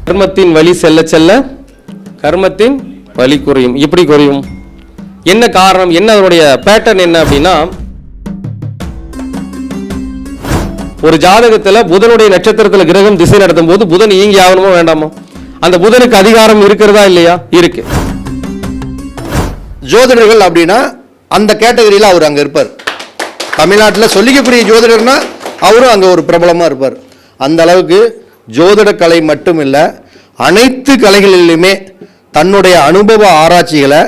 கர்மத்தின் வழி செல்ல செல்ல கர்மத்தின் வழி குறையும். எப்படி குறையும்? என்ன காரணம், என்ன அதனுடைய பேட்டர்ன் என்ன அப்படின்னா, ஒரு ஜாதகத்தில் புதனுடைய நட்சத்திரத்தில் கிரகம் திசை நடத்தும் போது புதன் இயங்கி ஆகணுமோ வேண்டாமோ? அந்த புதனுக்கு அதிகாரம் இருக்கிறதா இல்லையா? இருக்கு. ஜோதிடர்கள் அப்படின்னா அந்த கேட்டகரியில் அவர் அங்கே இருப்பார். தமிழ்நாட்டில் சொல்லிக்கக்கூடிய ஜோதிடர்னா அவரும் அங்கே ஒரு பிரபலமாக இருப்பார். அந்த அளவுக்கு ஜோதிட கலை மட்டும் இல்லை, அனைத்து கலைகளிலுமே தன்னுடைய அனுபவ ஆராய்ச்சிகளை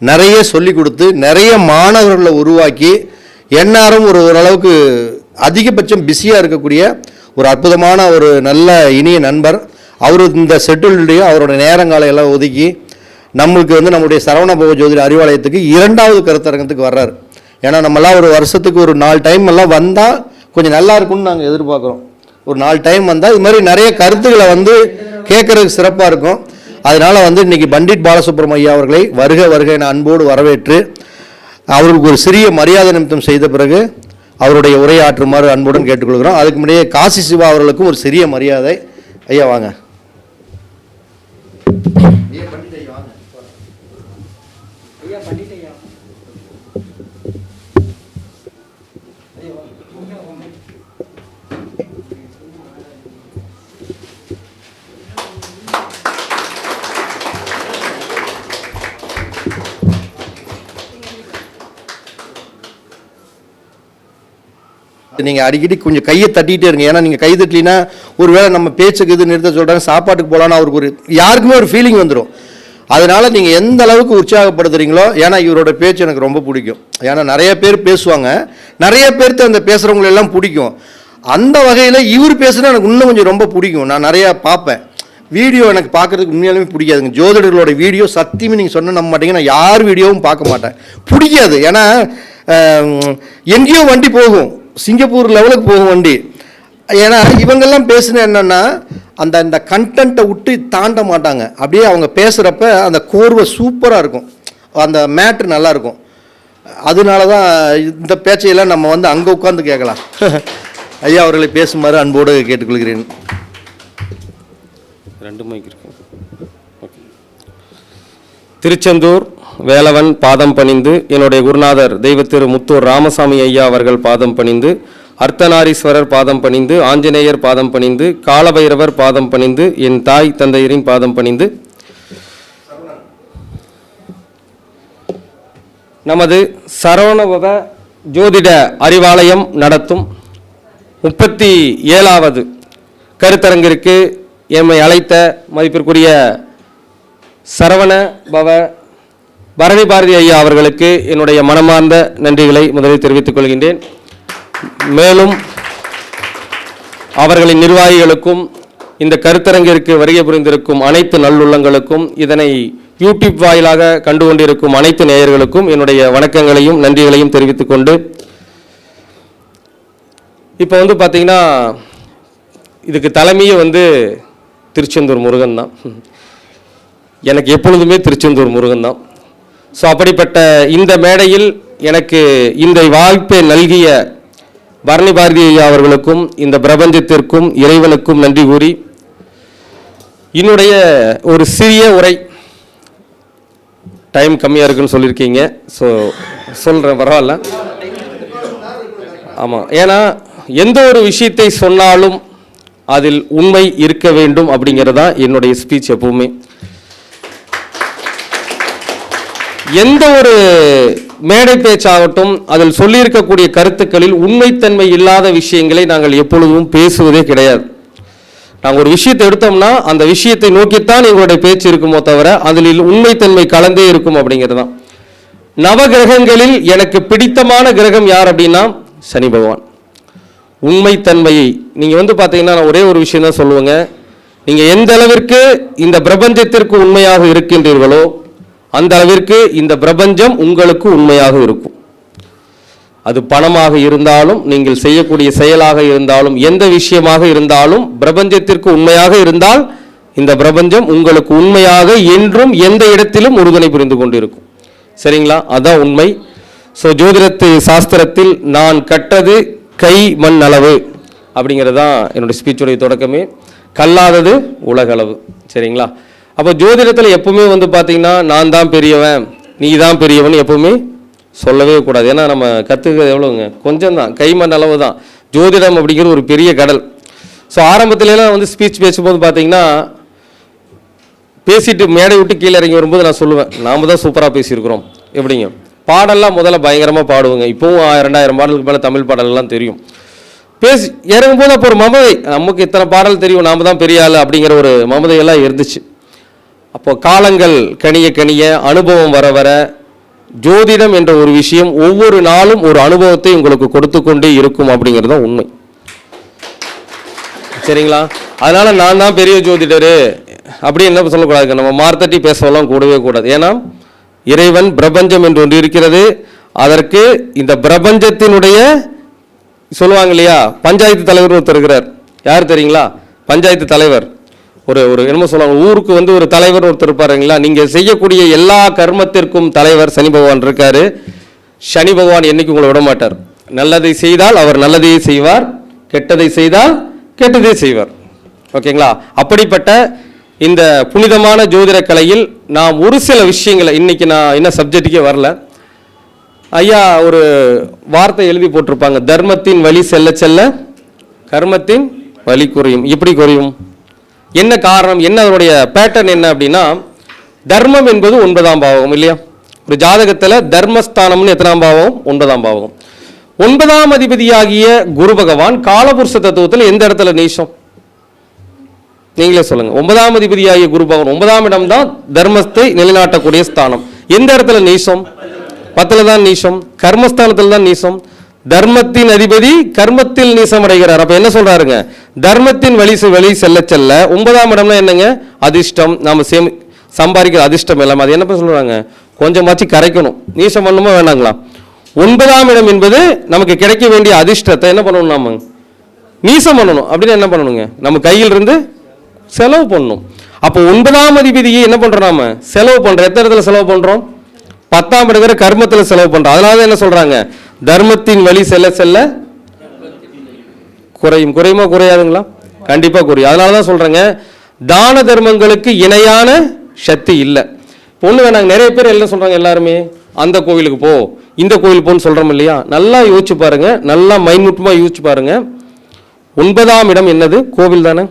நிறைய சொல்லி கொடுத்து நிறைய மாணவர்களை உருவாக்கி எந்நேரம் ஓரளவுக்கு அதிகபட்சம் பிஸியாக இருக்கக்கூடிய ஒரு அற்புதமான ஒரு நல்ல இனிய நண்பர். அவர் இந்த ஷெட்யூல்லையும் அவரோட நேரங்காலை எல்லாம் ஒதுக்கி நம்மளுக்கு நம்முடைய சரவணபவ ஜோதிட அறிவாலயத்துக்கு 2வது கருத்தரங்கத்துக்கு வர்றாரு. ஏன்னா நம்மளாம் ஒரு வருஷத்துக்கு ஒரு 4 டைம் எல்லாம் வந்தால் கொஞ்சம் நல்லா இருக்கும்னு நாங்கள் எதிர்பார்க்குறோம். ஒரு 4 டைம் வந்தால் இது மாதிரி நிறைய கருத்துக்களை கேட்கறதுக்கு சிறப்பாக இருக்கும். அதனால் இன்னைக்கு பண்டிட் பாலசுப்ரமணியம் அவர்களை வருக வருக என அன்போடு வரவேற்று அவருக்கு ஒரு சிறிய மரியாதை நிமித்தம் செய்த பிறகு அவருடைய உரையாற்றுமாறு அன்புடன் கேட்டுக்கொள்கிறோம். அதுக்கு முன்னாடியே காசி சிவா அவர்களுக்கும் ஒரு சிறிய மரியாதை. ஐயா வாங்க. நீங்கள் அடிக்கடி கொஞ்சம் கையை தட்டிகிட்டே இருங்க. ஏன்னா நீங்கள் கை தட்டலினா ஒரு வேளை நம்ம பேச்சுக்கு இது நிறுத்த சொல்கிறாங்க, சாப்பாட்டுக்கு போகலான்னு அவருக்கு யாருக்குமே ஒரு ஃபீலிங் வந்துடும். அதனால் நீங்கள் எந்த அளவுக்கு உற்சாகப்படுத்துகிறீங்களோ, ஏன்னா இவரோட பேச்சு எனக்கு ரொம்ப பிடிக்கும். ஏன்னா நிறைய பேர் பேசுவாங்க, நிறைய பேர்த்து அந்த பேசுகிறவங்களெல்லாம் பிடிக்கும். அந்த வகையில் இவர் பேசுனா எனக்கு இன்னும் கொஞ்சம் ரொம்ப பிடிக்கும். நான் நிறையா பார்ப்பேன். வீடியோ எனக்கு பார்க்குறதுக்கு உண்மையாலுமே பிடிக்காதுங்க. ஜோதிடர்களோட வீடியோ சத்தியமே நீங்கள் சொன்ன நம்ப மாட்டீங்க, நான் யார் வீடியோவும் பார்க்க மாட்டேன். பிடிக்காது. ஏன்னா எங்கேயோ வண்டி போகும், சிங்கப்பூர் லெவலுக்கு போகும் வண்டி. ஏன்னா இவங்கெல்லாம் பேசுன என்னென்னா அந்த கண்டென்ட்டை விட்டு தாண்ட மாட்டாங்க. அப்படியே அவங்க பேசுகிறப்ப அந்த கோர்வை சூப்பராக இருக்கும், அந்த மேட்ரு நல்லாயிருக்கும். அதனால தான் இந்த பேச்சையெல்லாம் நம்ம அங்கே உட்காந்து கேட்கலாம். ஐயா அவர்களை பேசுமாறு அன்போடு கேட்டுக்கொள்கிறேன். 2 மைக் இருக்கு. திருச்செந்தூர் வேலவன் பாதம் பணிந்து, என்னுடைய குருநாதர் தெய்வத்திரு முத்தூர் ராமசாமி ஐயா அவர்கள் பாதம் பணிந்து, அர்த்தநாரீஸ்வரர் பாதம் பணிந்து, ஆஞ்சநேயர் பாதம் பணிந்து, காலபைரவர் பாதம் பணிந்து, என் தாய் தந்தையரின் பாதம் பணிந்து, நமது சரவணபவ ஜோதிட அறிவாலயம் நடத்தும் 37வது கருத்தரங்கிற்கு எம்மை அழைத்த மதிப்பிற்குரிய சரவண பவ பரணி பாரதி ஐயா அவர்களுக்கு என்னுடைய மனமார்ந்த நன்றிகளை முதலில் தெரிவித்துக் கொள்கின்றேன். மேலும் அவர்களின் நிர்வாகிகளுக்கும் இந்த கருத்தரங்கிற்கு வருகை புரிந்திருக்கும் அனைத்து நல்லுள்ளங்களுக்கும், இதனை யூடியூப் வாயிலாக கண்டு கொண்டிருக்கும் அனைத்து நேயர்களுக்கும் என்னுடைய வணக்கங்களையும் நன்றிகளையும் தெரிவித்துக் கொண்டு, இப்போ பார்த்தீங்கன்னா இதுக்கு தலைமையே திருச்செந்தூர் முருகன் தான். எனக்கு எப்பொழுதுமே திருச்செந்தூர் முருகன் தான். ஸோ அப்படிப்பட்ட இந்த மேடையில் எனக்கு இந்த வாய்ப்பை நல்கிய பரணி பாரதி ஐயா அவர்களுக்கும் இந்த பிரபஞ்சத்திற்கும் இறைவனுக்கும் நன்றி கூறி, என்னுடைய ஒரு சிறிய உரை, டைம் கம்மியாக இருக்குன்னு சொல்லியிருக்கீங்க, ஸோ சொல்கிறேன், பரவாயில்ல. ஆமாம், ஏன்னா எந்த ஒரு விஷயத்தை சொன்னாலும் அதில் உண்மை இருக்க வேண்டும் அப்படிங்கிறது தான் என்னுடைய ஸ்பீச் எப்பவுமே. எந்த ஒரு மேடை பேச்சாகட்டும், அதில் சொல்லியிருக்கக்கூடிய கருத்துக்களில் உண்மைத்தன்மை இல்லாத விஷயங்களை நாங்கள் எப்பொழுதும் பேசுவதே கிடையாது. நாங்கள் ஒரு விஷயத்தை எடுத்தோம்னா அந்த விஷயத்தை நோக்கித்தான் எங்களுடைய பேச்சு இருக்குமோ தவிர அதில் உண்மைத்தன்மை கலந்தே இருக்கும் அப்படிங்கிறது தான். நவகிரகங்களில் எனக்கு பிடித்தமான கிரகம் யார் அப்படின்னா சனி பகவான். உண்மைத்தன்மையை நீங்கள் பார்த்தீங்கன்னா நான் ஒரே ஒரு விஷயம் தான் சொல்லுவேங்க. நீங்கள் எந்த அளவிற்கு இந்த பிரபஞ்சத்திற்கு உண்மையாக இருக்கின்றீர்களோ அந்த அளவிற்கு இந்த பிரபஞ்சம் உங்களுக்கு உண்மையாக இருக்கும். அது பணமாக இருந்தாலும், நீங்கள் செய்யக்கூடிய செயலாக இருந்தாலும், எந்த விஷயமாக இருந்தாலும் பிரபஞ்சத்திற்கு உண்மையாக இருந்தால் இந்த பிரபஞ்சம் உங்களுக்கு உண்மையாக என்றும் எந்த இடத்திலும் உறுதுணை புரிந்து கொண்டிருக்கும். சரிங்களா? அதான் உண்மை. ஸோ ஜோதிடத்து சாஸ்திரத்தில் நான் கற்றது கை மண் அளவு அப்படிங்கிறது தான் என்னுடைய ஸ்பீச்சுடைய தொடக்கமே. கல்லாதது உலகளவு. சரிங்களா? அப்போ ஜோதிடத்தில் எப்பவுமே வந்து பார்த்தீங்கன்னா நான் தான் பெரியவன் நீ தான் பெரியவன் எப்பவுமே சொல்லவே கூடாது. ஏன்னா நம்ம கற்றுக்கிறது எவ்வளோங்க, கொஞ்சம் தான், கைமண் அளவு தான். ஜோதிடம் அப்படிங்கிறது ஒரு பெரிய கடல். ஸோ ஆரம்பத்துலலாம் வந்து ஸ்பீச் பேசும்போது பார்த்தீங்கன்னா பேசிட்டு மேடை விட்டு கீழே இறங்கி வரும்போது நான் சொல்லுவேன், நாம் தான் சூப்பராக பேசியிருக்கிறோம். எப்படிங்க, பாடல்லாம் முதல்ல பயங்கரமாக பாடுவோங்க. இப்போவும் 2000 பாடலுக்கு மேலே தமிழ் பாடல்லாம் தெரியும். பேசி இறங்கும்போது அப்போ ஒரு மமதை, நமக்கு இத்தனை பாடல் தெரியும், நாம் தான் பெரிய ஆள் அப்படிங்கிற ஒரு மமதையெல்லாம் இருந்துச்சு. அப்போ காலங்கள் கனிய கனிய அனுபவம் வர வர ஜோதிடம் என்ற ஒரு விஷயம் ஒவ்வொரு நாளும் ஒரு அனுபவத்தை உங்களுக்கு கொடுத்து கொண்டே இருக்கும் அப்படிங்கிறது தான் உண்மை. சரிங்களா? அதனால நான் தான் பெரிய ஜோதிடரு அப்படி என்ன சொல்லக்கூடாது, நம்ம மார்த்தட்டி பேசலாம் கூடவே கூடாது. ஏன்னா இறைவன் பிரபஞ்சம் என்று ஒன்று இருக்கிறது. அதற்கு இந்த பிரபஞ்சத்தினுடைய சொல்லுவாங்க இல்லையா, பஞ்சாயத்து தலைவர் ஒருத்தர் இருக்கிறார். யார் தெரியுங்களா? பஞ்சாயத்து தலைவர். ஒரு என்னமோ சொல்லுவாங்க, ஊருக்கு வந்து ஒரு தலைவர் ஒருத்தர் இருப்பாருங்களா. நீங்க செய்யக்கூடிய எல்லா கர்மத்திற்கும் தலைவர் சனி பகவான் இருக்காரு. சனி பகவான் என்னைக்கு உங்களை விட மாட்டார். நல்லதை செய்தால் அவர் நல்லதையே செய்வார், கெட்டதை செய்தால் கெட்டதே செய்வார். ஓகேங்களா? அப்படிப்பட்ட இந்த புனிதமான ஜோதிட கலையில் நாம் ஒரு சில விஷயங்களை, இன்னைக்கு நான் என்ன சப்ஜெக்டுக்கே வரல, ஐயா ஒரு வார்த்தை எழுதி போட்டிருப்பாங்க, தர்மத்தின் வழி செல்ல செல்ல கர்மத்தின் வழி குறையும். எப்படி குறையும், என்ன காரணம், என்ன அதனுடைய பேட்டர்ன் என்ன அப்படின்னா, தர்மம் என்பது 9ஆம் பாவகம் இல்லையா? ஒரு ஜாதகத்தில் தர்மஸ்தானம்னு எத்தனாம் பாவகம்? 9ஆம் பாவகம். 9ஆம் அதிபதியாகிய குரு பகவான் காலபுருஷ தத்துவத்தில் எந்த இடத்துல நீசம்? நீங்களே சொல்லுங்க. 9ஆம் அதிபதியாகிய குரு பகவான் 9ஆம் இடம் தான் தர்மத்தை நிலைநாட்டக்கூடிய ஸ்தானம். எந்த இடத்துல நீசம்? 10ல் தான் நீசம், கர்மஸ்தானத்தில் தான் நீசம். தர்மத்தின் அதிபதி கர்மத்தில் நீசம் அடைகிறார். அப்ப என்ன சொல்றாருங்க, தர்மத்தின் வழி செல்ல செல்ல 9ஆம் இடம்னா என்னங்க, அதிர்ஷ்டம். நாம சம்பாதிக்கிற அதிர்ஷ்டம் எல்லாம் அது என்ன சொல்றாங்க, கொஞ்சமாச்சு கரைக்கணும். நீசம் பண்ணணுமா வேண்டாங்களா? 9ஆம் இடம் என்பது நமக்கு கிடைக்க வேண்டிய அதிர்ஷ்டத்தை என்ன பண்ணணும், நாம நீசம் பண்ணணும். அப்படின்னு என்ன பண்ணணுங்க, நம்ம கையில் இருந்து செலவு பண்ணணும். அப்போ 9ஆம் அதிபதியை என்ன பண்றோம், நாம செலவு பண்றோம். எத்தனை இடத்துல செலவு பண்றோம்? 10ஆம் இடங்கிற கர்மத்தில் செலவு பண்றோம். அதனால என்ன சொல்றாங்க, தர்மத்தின் வழி செல்ல செல்ல குறையும். குறையுமா குறையாதுங்களா? கண்டிப்பா குறையும். அதனால தான் சொல்றேங்க, தான தர்மங்களுக்கு இணையான சக்தி இல்லை. பொண்ணு வேணாங்க. நிறைய பேர் என்ன சொல்றாங்க, எல்லாருமே அந்த கோவிலுக்கு போ இந்த கோவில் போன்னு சொல்றோம் இல்லையா? நல்லா யோசிச்சு பாருங்க, நல்லா மைன்யூட்டமா யோசிச்சு பாருங்க. 9ஆம் இடம் என்னது? கோவில் தானே.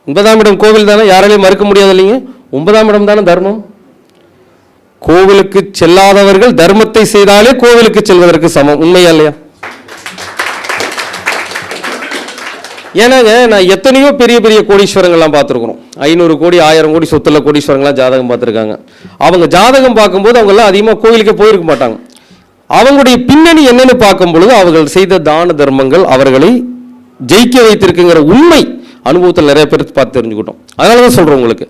9ஆம் இடம் கோவில் தானே, யாராலையும் மறுக்க முடியாது இல்லைங்க. 9ஆம் இடம் தானே தர்மம். கோவிலுக்கு செல்லாதவர்கள் தர்மத்தை செய்தாலே கோவிலுக்கு செல்வதற்கு சமம். உண்மையா இல்லையா? ஏன்னாங்க நான் எத்தனையோ பெரிய பெரிய கோடீஸ்வரங்கள்லாம் பார்த்துருக்குறோம். 500 கோடி 1000 கோடி சொத்துல கோடீஸ்வரங்களாம் ஜாதகம் பார்த்துருக்காங்க. அவங்க ஜாதகம் பார்க்கும்போது அவங்கெல்லாம் அதிகமாக கோவிலுக்கே போயிருக்க மாட்டாங்க. அவங்களுடைய பின்னணி என்னன்னு பார்க்கும் பொழுது அவர்கள் செய்த தான தர்மங்கள் அவர்களை ஜெயிக்க வைத்திருக்குங்கிற உண்மை அனுபவத்தில் நிறைய பேர் பார்த்து தெரிஞ்சுக்கிட்டோம். அதனால தான் சொல்றோம் உங்களுக்கு,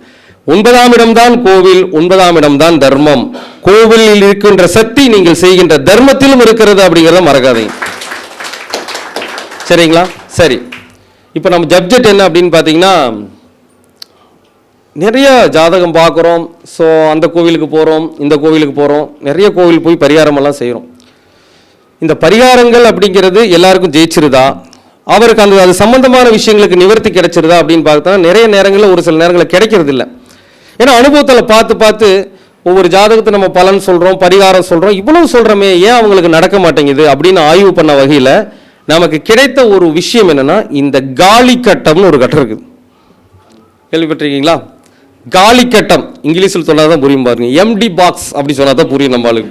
9ஆம் இடம் தான் கோவில், 9ஆம் இடம் தான் தர்மம். கோவிலில் இருக்கின்ற சக்தி நீங்கள் செய்கின்ற தர்மத்திலும் இருக்கிறது அப்படிங்கிறத மறக்காதீங்க. சரிங்களா? சரி, இப்போ நம்ம சப்ஜெக்ட் என்ன அப்படின்னு பார்த்தீங்கன்னா, நிறைய ஜாதகம் பார்க்குறோம். ஸோ அந்த கோவிலுக்கு போகிறோம், இந்த கோவிலுக்கு போகிறோம், நிறைய கோவில் போய் பரிகாரமெல்லாம் செய்கிறோம். இந்த பரிகாரங்கள் அப்படிங்கிறது எல்லாருக்கும் ஜெயிச்சிருதா, அவருக்கு அந்த அது சம்பந்தமான விஷயங்களுக்கு நிவர்த்தி கிடைச்சிருதா அப்படின்னு பார்த்தா நிறைய நேரங்களில் ஒரு சில நேரங்களில் கிடைக்கிறது இல்லை. ஏன்னா அனுபவத்தில் பார்த்து பார்த்து ஒவ்வொரு ஜாதகத்தை நம்ம பலன் சொல்கிறோம், பரிகாரம் சொல்கிறோம், இவ்வளவு சொல்கிறோமே ஏன் அவங்களுக்கு நடக்க மாட்டேங்குது அப்படின்னு ஆய்வு பண்ண வகையில் நமக்கு கிடைத்த ஒரு விஷயம் என்னன்னா, இந்த காலி கட்டம்னு ஒரு கட்டம் இருக்குது. கேள்விப்பட்டிருக்கீங்களா? காலி கட்டம் இங்கிலீஷில் சொன்னால் தான் புரியும் பாருங்க. எம்டி பாக்ஸ் அப்படி சொன்னால் தான் புரியும் நம்மளுக்கு.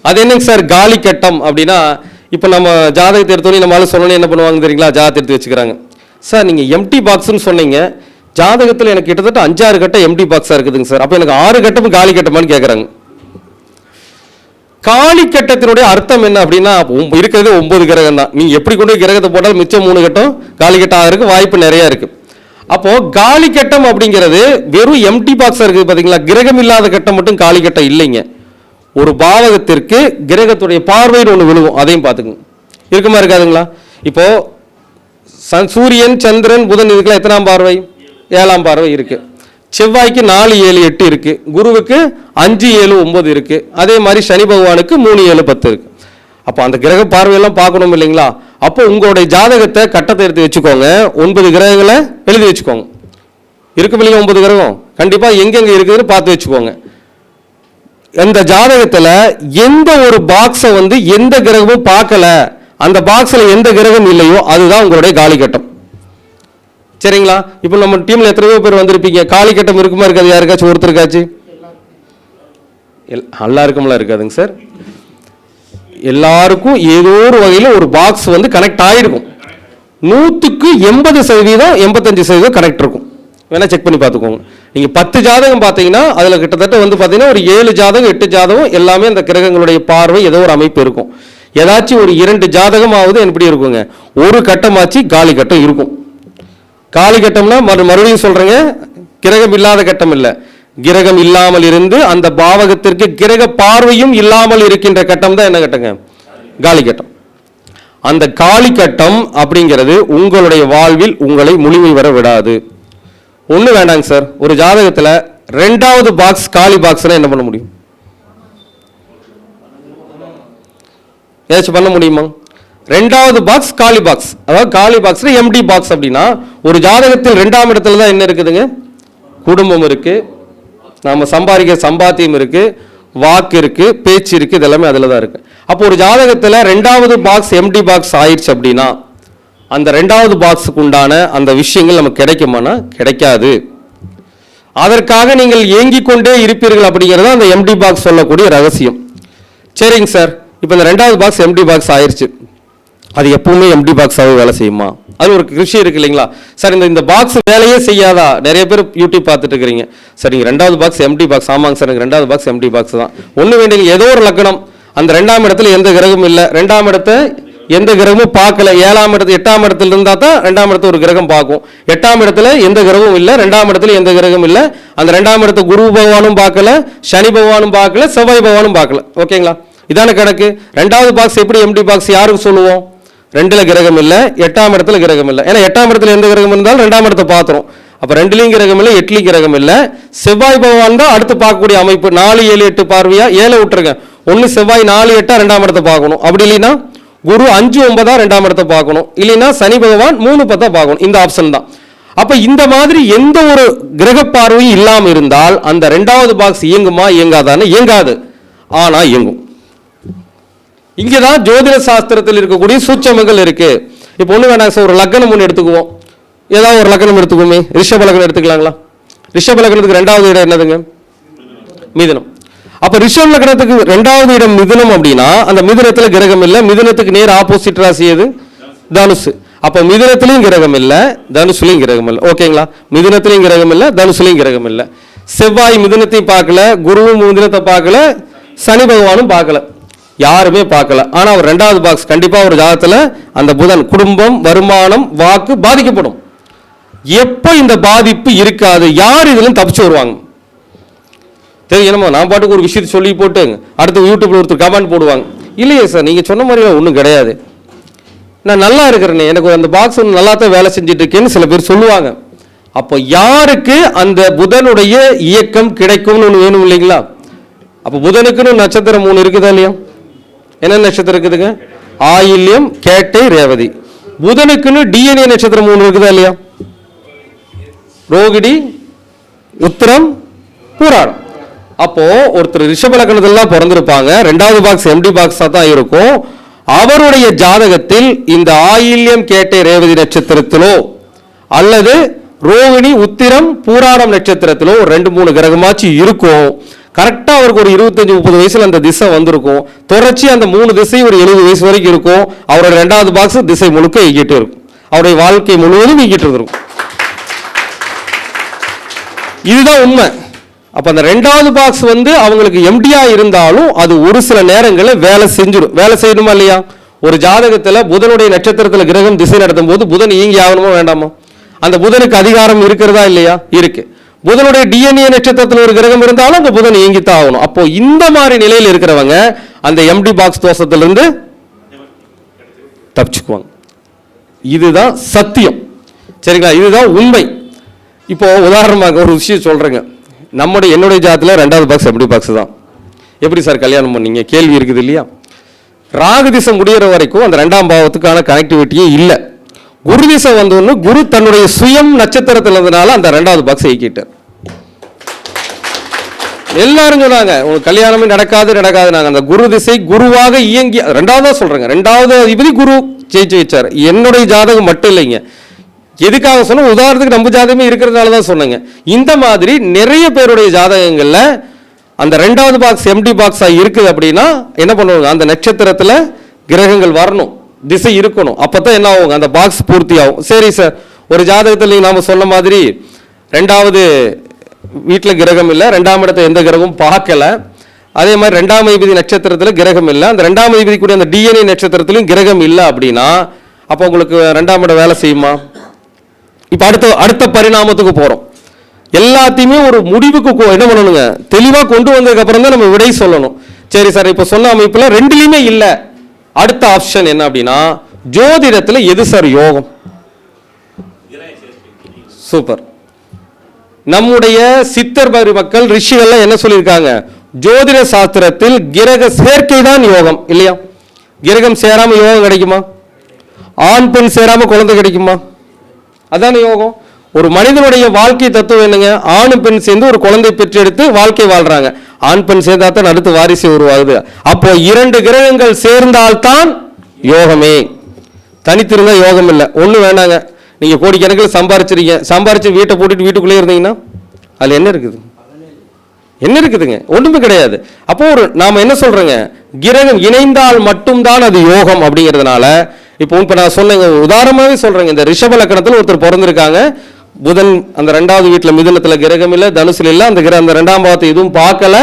அது என்னங்க சார் காலி கட்டம் அப்படின்னா, இப்போ நம்ம ஜாதகத்தை எடுத்தோன்னே நம்மளால சொல்லணும் என்ன பண்ணுவாங்க தெரியுங்களா, ஜாதகத்தை எடுத்து வச்சுக்கிறாங்க. சார் நீங்கள் எம்டி பாக்ஸ்ன்னு சொன்னீங்க, ஜாதகத்தில் எனக்கு கிட்டத்தட்ட 5-6 கட்டம் எம்டி பாக்ஸாக இருக்குதுங்க சார், அப்போ எனக்கு 6 கட்டமும் காலி கட்டமான்னு கேட்குறாங்க. காலி கட்டத்தினுடைய அர்த்தம் என்ன அப்படின்னா, இருக்கிறது 9 கிரகம் தான். நீங்கள் எப்படி கொண்டு கிரகத்தை போட்டாலும் மிச்சம் 3 கட்டம் காலி கட்டம் ஆகிறதுக்கு வாய்ப்பு நிறைய இருக்கு. அப்போ காலி கட்டம் அப்படிங்கிறது வெறும் எம்டி பாக்ஸாக இருக்குது பார்த்தீங்களா, கிரகம் இல்லாத கட்டம் மட்டும் காலி கட்டம் இல்லைங்க. ஒரு பாவகத்திற்கு கிரகத்துடைய பார்வைன்னு ஒன்று விழுவும், அதையும் பார்த்துக்குங்க. இருக்குமா இருக்காதுங்களா? இப்போ சூரியன் சந்திரன் புதன் இதுக்கெல்லாம் எத்தனாம் பார்வை? 7ஆம் பார்வை இருக்கு. செவ்வாய்க்கு 4, 7, 8 இருக்கு. குருவுக்கு 5, 7, 9 இருக்கு. அதே மாதிரி சனி பகவானுக்கு 3, 7, 10 இருக்கு. அப்போ அந்த கிரக பார்வையெல்லாம் பார்க்கணும் இல்லைங்களா? அப்போ உங்களுடைய ஜாதகத்தை கட்டத்தை எடுத்து வச்சுக்கோங்க, 9 கிரகங்களை எழுதி வச்சுக்கோங்க. இருக்கு இல்லையா 9 கிரகம், கண்டிப்பாக எங்கெங்கே இருக்குதுன்னு பார்த்து வச்சுக்கோங்க. அந்த ஜாதகத்தில் எந்த ஒரு பாக்ஸை வந்து எந்த கிரகமும் பார்க்கல, அந்த பாக்ஸில் எந்த கிரகம் இல்லையோ அதுதான் உங்களுடைய காலி கட்டம். சரிங்களா? இப்போ நம்ம டீமில் எத்தனையோ பேர் வந்திருப்பீங்க, காலி கட்டம் இருக்குமா இருக்காது? யாருக்காச்சும் ஒருத்தருக்காச்சு? எல்லாருக்கும்லாம் இருக்காதுங்க சார். எல்லாருக்கும் ஏதோ ஒரு வகையில் ஒரு பாக்ஸ் வந்து கனெக்ட் ஆகிருக்கும். 100க்கு 80% 85% கனெக்ட் இருக்கும். வேணா செக் பண்ணி பார்த்துக்கோங்க. நீங்கள் 10 ஜாதகம் பார்த்தீங்கன்னா அதில் கிட்டத்தட்ட வந்து பார்த்தீங்கன்னா ஒரு 7 ஜாதகம் 8 ஜாதகம் எல்லாமே அந்த கிரகங்களுடைய பார்வை ஏதோ ஒரு அமைப்பு இருக்கும். ஏதாச்சும் ஒரு 2 ஜாதகமாவது எப்படி இருக்குங்க, ஒரு கட்டமாச்சு காலி கட்டம் இருக்கும். காலி கட்டம்னா மறுபடியும் சொல்கிறேங்க, கிரகம் இல்லாத கட்டம் இல்லை, கிரகம் இல்லாமல் இருந்து அந்த பாவகத்திற்கு கிரக பார்வையும் இல்லாமல் இருக்கின்ற கட்டம் தான் என்ன கட்டங்க? காலி கட்டம். அந்த காலி கட்டம் அப்படிங்கிறது உங்களுடைய வாழ்வில் உங்களை முழுமை வர விடாது. ஒண்ணு வேண்டாங்க சார், ஒரு ஜாதகத்தில் 2வது பாக்ஸ் காலி பாக்ஸ்னா என்ன பண்ண முடியும்? ஏதாச்சும் பண்ண முடியுமா? 2வது பாக்ஸ் காலி பாக்ஸ், அதாவது காலி பாக்ஸ்ல எம்டி பாக்ஸ் அப்படின்னா ஒரு ஜாதகத்தில் 2ஆம் இடத்துல தான் என்ன இருக்குதுங்க? குடும்பம் இருக்கு, நாம சம்பாதிக்கிற சம்பாத்தியம் இருக்கு, வாக்கு இருக்கு, பேச்சு இருக்கு, இதெல்லாமே அதில் தான் இருக்கு. அப்போ ஒரு ஜாதகத்தில் 2வது பாக்ஸ் எம்டி பாக்ஸ் ஆயிடுச்சு அப்படின்னா அந்த 2வது பாக்ஸுக்கு உண்டான அந்த விஷயங்கள் நமக்கு கிடைக்குமானா கிடைக்காது. அதற்காக நீங்கள் ஏங்கிக் கொண்டே இருப்பீர்கள் அப்படிங்கிறது அந்த எம்டி பாக்ஸ் சொல்லக்கூடிய ரகசியம். சரிங்க சார், இப்போ இந்த 2வது பாக்ஸ் எம்டி பாக்ஸ் ஆயிடுச்சு, அது எப்பவுமே எம்டி பாக்ஸாகவே வேலை செய்யுமா? அது ஒரு விஷயம் இருக்கு இல்லைங்களா சார். இந்த பாக்ஸ் வேலையே செய்யாதா? நிறைய பேர் யூடியூப் பார்த்துட்டு இருக்கிறீங்க. சரிங்க, 2வது பாக்ஸ் எம்டி பாக்ஸ். ஆமாங்க சார், எனக்கு 2வது பாக்ஸ் எம்டி பாக்ஸ் தான். ஒன்று வேண்டிய ஏதோ ஒரு லக்னம், அந்த 2ஆம் இடத்துல எந்த கிரகமும் இல்லை, 2ஆம் இடத்தை எந்த கிரகமும் பார்க்கல, 7ஆம் இடத்துல 8ஆம் இடத்துல இருந்தால் தான் 2ஆம் இடத்துல ஒரு கிரகம் பார்க்கும். 8ஆம் இடத்துல எந்த கிரகமும் இல்லை, 2ஆம் இடத்துல எந்த கிரகம் இல்லை, அந்த 2ஆம் இடத்த குரு பகவானும் பார்க்கல, சனி பகவானும் பார்க்கல, செவ்வாய் பகவானும் பார்க்கல. ஓகேங்களா? இதான கணக்கு. 2வது பாக்ஸ் எப்படி எம்டி பாக்ஸ் யாருக்கு சொல்லுவோம்? 2ல கிரகம் இல்லை, 8ஆம் இடத்துல கிரகம் இல்லை. ஏன்னா 8ஆம் இடத்துல எந்த கிரகம் இருந்தாலும் 2ஆம் இடத்தை பார்த்துரும். அப்போ 2லையும் கிரகம் இல்லை, 8லையும் கிரகம் இல்லை. செவ்வாய் பகவான் தான் அடுத்து பார்க்கக்கூடிய அமைப்பு. 4, 7, 8 பார்வையா? 7 விட்டுருங்க. ஒன்று செவ்வாய் 4, 8 2ஆம் இடத்தை பார்க்கணும். அப்படி இல்லைன்னா குரு 5, 9 2ஆம் இடத்தை பார்க்கணும். இல்லைன்னா சனி பகவான் 3, 10 பார்க்கணும். இந்த ஆப்ஷன் தான். அப்ப இந்த மாதிரி எந்த ஒரு கிரக பார்வையும் இல்லாமல் இருந்தால் அந்த 2வது பாக்ஸ் இயங்குமா? இயங்காதானே? இயங்காது. ஆனா இயங்கும். இங்கதான் ஜோதிட சாஸ்திரத்தில் இருக்கக்கூடிய சூட்சமங்கள் இருக்கு. இப்போ ஒண்ணு வேணாம் சார், ஒரு லக்னம் ஒன்று எடுத்துக்குவோம். ஏதாவது ஒரு லக்னம் எடுத்துக்குவோமே, ரிஷப லக்னம் எடுத்துக்கலாங்களா? ரிஷப லக்னத்துக்கு 2வது இடம் என்னதுங்க? மிதுனம். அப்ப ரிஷப லக்னத்துக்கு 2வது இடம் மிதுனம் அப்படின்னா அந்த மிதுனத்துல கிரகம் இல்லை. மிதுனத்துக்கு நேர் ஆப்போசிட் ராசி எது? தனுசு. அப்ப மிதுனத்திலையும் கிரகம் இல்லை, தனுசுலையும் கிரகம் இல்லை. ஓகேங்களா? மிதுனத்திலையும் கிரகம் இல்லை, தனுசுலையும் கிரகம் இல்லை. செவ்வாய் மிதுனத்தையும் பார்க்கல, குருவும் மிதுனத்தை பார்க்கல, சனி பகவானும் பார்க்கல, யாருமே பார்க்கல. ஆனா ஒரு 2வது பாக்ஸ் கண்டிப்பா ஒரு ஜாதகத்துல அந்த புதன் குடும்பம், வருமானம், வாக்கு பாதிக்கப்படும். எப்ப இந்த பாதிப்பு இருக்காது, யார் இதுல தப்பிச்சு வருவாங்க? தெரியுமா? நான் பாட்டுக்கு ஒரு விஷயத்தை சொல்லி போட்டு அடுத்து யூடியூப்ல ஒருத்தர் கமெண்ட் போடுவாங்க, இல்லையே சார் நீங்க சொன்ன மாதிரி ஒன்றும் கிடையாது, நான் நல்லா இருக்கிறேனே, எனக்கு அந்த பாக்ஸ் ஒன்று நல்லா தான் வேலை செஞ்சுட்டு இருக்கேன்னு சில பேர் சொல்லுவாங்க. அப்போ யாருக்கு அந்த புதனுடைய இயக்கம் கிடைக்கும்னு ஒன்று வேணும் இல்லைங்களா? அப்போ புதனுக்குன்னு நட்சத்திரம் 3 இருக்குதா இல்லையா? என்ன நட்சத்திரம் இருக்குதுங்க? ஆயில்யம், கேட்டை, ரேவதி. புதனுக்குன்னு டிஎன்ஏ நட்சத்திரம் 3 இருக்குதா இல்லையா? ரோகிணி, உத்திரம், பூராடம். அப்போ ஒருத்தர் ரிஷப லக்னத்துல பிறந்திருப்பாங்க, 2வது பாக்ஸ் எம்டி பாக்ஸா தான் இருக்கும். அவருடைய ஜாதகத்தில் இந்த ஆயில்யம், கேட்டை, ரேவதி நட்சத்திரத்திலோ அல்லது ரோகிணி, உத்திரம், பூராடம் நட்சத்திரத்திலோ 2-3 கிரகமாச்சு இருக்கும். கரெக்டா அவருக்கு ஒரு 25-30 வயசுல அந்த திசை வந்திருக்கும். தொடர்ச்சி அந்த 3 திசை ஒரு 70 வயசு வரைக்கும் இருக்கும். அவரோட 2வது பாக்ஸ் திசை முழுக்க இயக்கிட்டு இருக்கும். அவருடைய வாழ்க்கை முழுவதும் இயக்கிட்டு இருக்கும். இதுதான் உண்மை. அப்ப அந்த 2வது பாக்ஸ் அவங்களுக்கு எம்டியா இருந்தாலும் அது ஒரு சில நேரங்களில் வேலை செஞ்சிடும். வேலை செய்யணுமா இல்லையா? ஒரு ஜாதகத்துல புதனுடைய நட்சத்திரத்துல கிரகம் திசை நடத்தும் போது புதன் இயங்கி ஆகணுமா வேண்டாமா? அந்த புதனுக்கு அதிகாரம் இருக்கிறதா இல்லையா? இருக்கு. புதனுடைய டிஎன்ஏ நட்சத்திரத்தில் ஒரு கிரகம் இருந்தாலும் அந்த புதன் இயங்கித்தான் ஆகணும். அப்போ இந்த மாதிரி நிலையில் இருக்கிறவங்க அந்த எம்டி பாக்ஸ் தோஷத்திலிருந்து தப்பிச்சுக்குவாங்க. இதுதான் சத்தியம். சரிங்களா? இதுதான் உண்மை. இப்போ உதாரணமாக ஒரு விஷயம் சொல்றேங்க. என்னுடைய ஜாதகத்தில் 2வது பாக்ஸ் எம்டி பாக்ஸ் தான். எப்படி சார் கல்யாணம் பண்ணீங்க? கேள்வி இருக்குது இல்லையா? ராகு திசை முடிகிற வரைக்கும் அந்த 2ஆம் பாவத்துக்கான கனெக்டிவிட்டியே இல்லை. குரு திசை வந்தோன்னு குரு தன்னுடைய சுயம் நட்சத்திரத்தில் இருந்ததுனால அந்த 2வது பாக்ஸ் இயக்கிட்டார். எல்லாரும் சொன்னாங்க உங்களுக்கு கல்யாணமே நடக்காது நாங்க அந்த குரு திசை குருவாக இயங்கி 2வதா சொல்றேங்க. 2வது அதிபதி குரு ஜெயிச்சு வச்சார். என்னுடைய ஜாதகம் மட்டும் இல்லைங்க. எதுக்காக சொன்ன உதாரணத்துக்கு நம்ம ஜாதகமே இருக்கிறதுனால தான் சொன்னேங்க. இந்த மாதிரி நிறைய பேருடைய ஜாதகங்கள்ல அந்த 2வது பாக்ஸ் எம்டி பாக்ஸா இருக்குது அப்படின்னா என்ன பண்ணுவாங்க, அந்த நட்சத்திரத்துல கிரகங்கள் வரணும், திசை இருக்கணும், அப்பதான் என்ன ஆகும், அந்த பாக்ஸ் பூர்த்தி ஆகும். சரி சார், ஒரு ஜாதகத்தில் நாம சொன்ன மாதிரி 2வது வீட்டில் கிரகம் இல்லை, 2ஆம் இடத்தை எந்த கிரகமும் பார்க்கல, அதே மாதிரி 2ஆம் அதிபதி நட்சத்திரத்தில் கிரகம் இல்லை, அந்த 2ஆம் அதிபதி கூட அந்த டிஎன்ஏ நட்சத்திரத்திலும் கிரகம் இல்லை அப்படின்னா அப்போ உங்களுக்கு 2ஆம் இடம் வேலை செய்யுமா? இப்போ அடுத்த பரிணாமத்துக்கு போறோம். எல்லாத்தையுமே ஒரு முடிவுக்கு என்ன பண்ணணுங்க, தெளிவாக கொண்டு வந்ததுக்கு அப்புறம் தான் நம்ம விடை சொல்லணும். சரி சார், இப்போ சொன்ன அமைப்புல 2லயுமே இல்லை, அடுத்த ஆப்ஷன் என்ன அப்படின்னா ஜோதிடத்துல எது சார் யோகம்? சூப்பர். நம்முடைய சித்தர் மக்கள் ரிஷிகள்லாம் என்ன சொல்லியிருக்காங்க, ஜோதிட சாஸ்திரத்தில் கிரக சேர்க்கை தான் யோகம் இல்லையா? கிரகம் சேராம யோகம் கிடைக்குமா? ஆண் பெண் சேராம குழந்தை கிடைக்குமா? அதான யோகம். ஒரு மனிதனுடைய வாழ்க்கை தத்துவம் என்னங்க, ஆண் பெண் சேர்ந்து ஒரு குழந்தை பெற்றெடுத்து வாழ்க்கை வாழ்றாங்க. ஆண் பெண் சேர்ந்தா தான் அடுத்து வாரிசு உருவாகுது. அப்போ 2 கிரகங்கள் சேர்ந்தால்தான் யோகமே. தனித்திருந்தா யோகம் இல்லை. ஒண்ணு வேணாங்க, நீங்க கோடிக்கணக்கில் சம்பாரிச்சு வீட்டை போட்டுட்டு வீட்டுக்குள்ளே இருந்தீங்கன்னா அதுல என்ன இருக்குது? என்ன இருக்குதுங்க? ஒண்ணுமே கிடையாது. அப்போ நாம என்ன சொல்றோங்க, கிரகம் இணைந்தால் மட்டும்தான் அது யோகம் அப்படிங்கிறதுனால இப்போ நான் சொன்னேங்க, உதாரணமாவே சொல்றேங்க, இந்த ரிஷப லக்னத்தில் ஒருத்தர் பிறந்திருக்காங்க, புதன் அந்த 2வது வீட்டில் மிதுனத்துல கிரகம் இல்லை, தனுசுல இல்லை, அந்த 2ஆம் பாவத்தை எதுவும் பார்க்கல,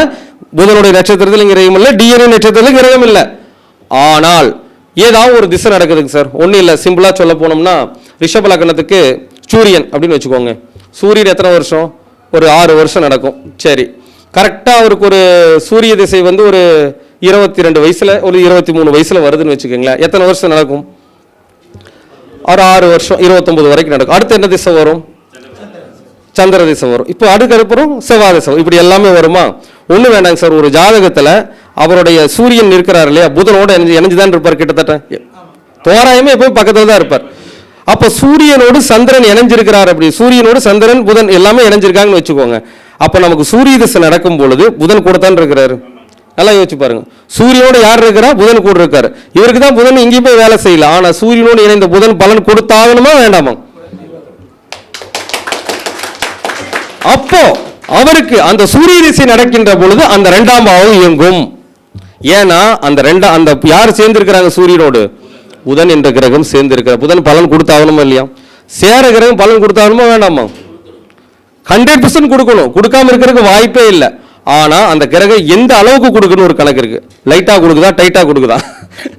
புதனுடைய நட்சத்திரத்தில் கிரகம் இல்லை, டிஎன்ஏ நட்சத்திரத்தில் கிரகம் இல்லை. ஆனால் ஏதாவது ஒரு திசை நடக்குதுங்க சார். ஒன்றும் இல்லை, சிம்பிளா சொல்ல போனோம்னா ரிஷப லக்னத்துக்கு சூரியன் அப்படின்னு வச்சுக்கோங்க. சூரியன் எத்தனை வருஷம்? ஒரு 6 வருஷம் நடக்கும். சரி, கரெக்டாக அவருக்கு ஒரு சூரிய திசை ஒரு 22 வயசுல ஒரு 23 வயசுல வருதுன்னு வச்சுக்கோங்களேன். எத்தனை வருஷம் நடக்கும்? ஒரு 6 வருஷம், 29 வரைக்கும் நடக்கும். அடுத்து என்ன திசை வரும்? சந்திர திசை வரும். இப்போ அடுக்கப்புறம் செவ்வாய் திசை, இப்படி எல்லாமே வருமா? ஒண்ணு வேண்டாங்க சார், ஒரு ஜாதகத்துல அவருடைய சூரியன் இருக்கிறார் இல்லையா, புதனோட இணைஞ்சுதான் இருப்பார், கிட்டத்தட்ட தோராயமே எப்பவும் பக்கத்துல தான் இருப்பார். அப்ப சூரியனோடு சந்திரன் இணைஞ்சிருக்கிறார். அப்படி சூரியனோடு சந்திரன் புதன் எல்லாமே இணைஞ்சிருக்காங்கன்னு வச்சுக்கோங்க. அப்ப நமக்கு சூரிய திசை நடக்கும் பொழுது புதன் கூட தான் இருக்கிறாரு. நல்லா யோசிச்சு பாருங்க, சூரியனோடு யார் இருக்கிறா? புதன் கூட இருக்காரு. இவருக்கு தான் புதன் எங்கேயும் போய் வேலை செய்யல, ஆனா சூரியனோடு இணைந்த புதன் பலன் கொடுத்தாகணுமா வேண்டாமா? அப்போ அவருக்கு அந்த சூரிய திசை நடக்கின்ற பொழுது அந்த 2ஆம் பாவம் இயங்கும். ஏன்னா அந்த யார் சேர்ந்திருக்கிறாங்க சூரியனோடு? புதன் என்ற கிரகம் சேர்ந்திருக்கிற. புதன் பலன் கொடுத்தாகணுமா இல்லையா? சேர கிரகம் பலன் கொடுத்தாகணுமா வேண்டாமா? 100% கொடுக்கணும், கொடுக்காம இருக்கிறதுக்கு வாய்ப்பே இல்லை. ஆனா அந்த கிரகம் எந்த அளவுக்கு கொடுக்கணும் ஒரு கணக்கு இருக்கு. லைட்டா கொடுக்குதா, டைட்டா கொடுக்குதா?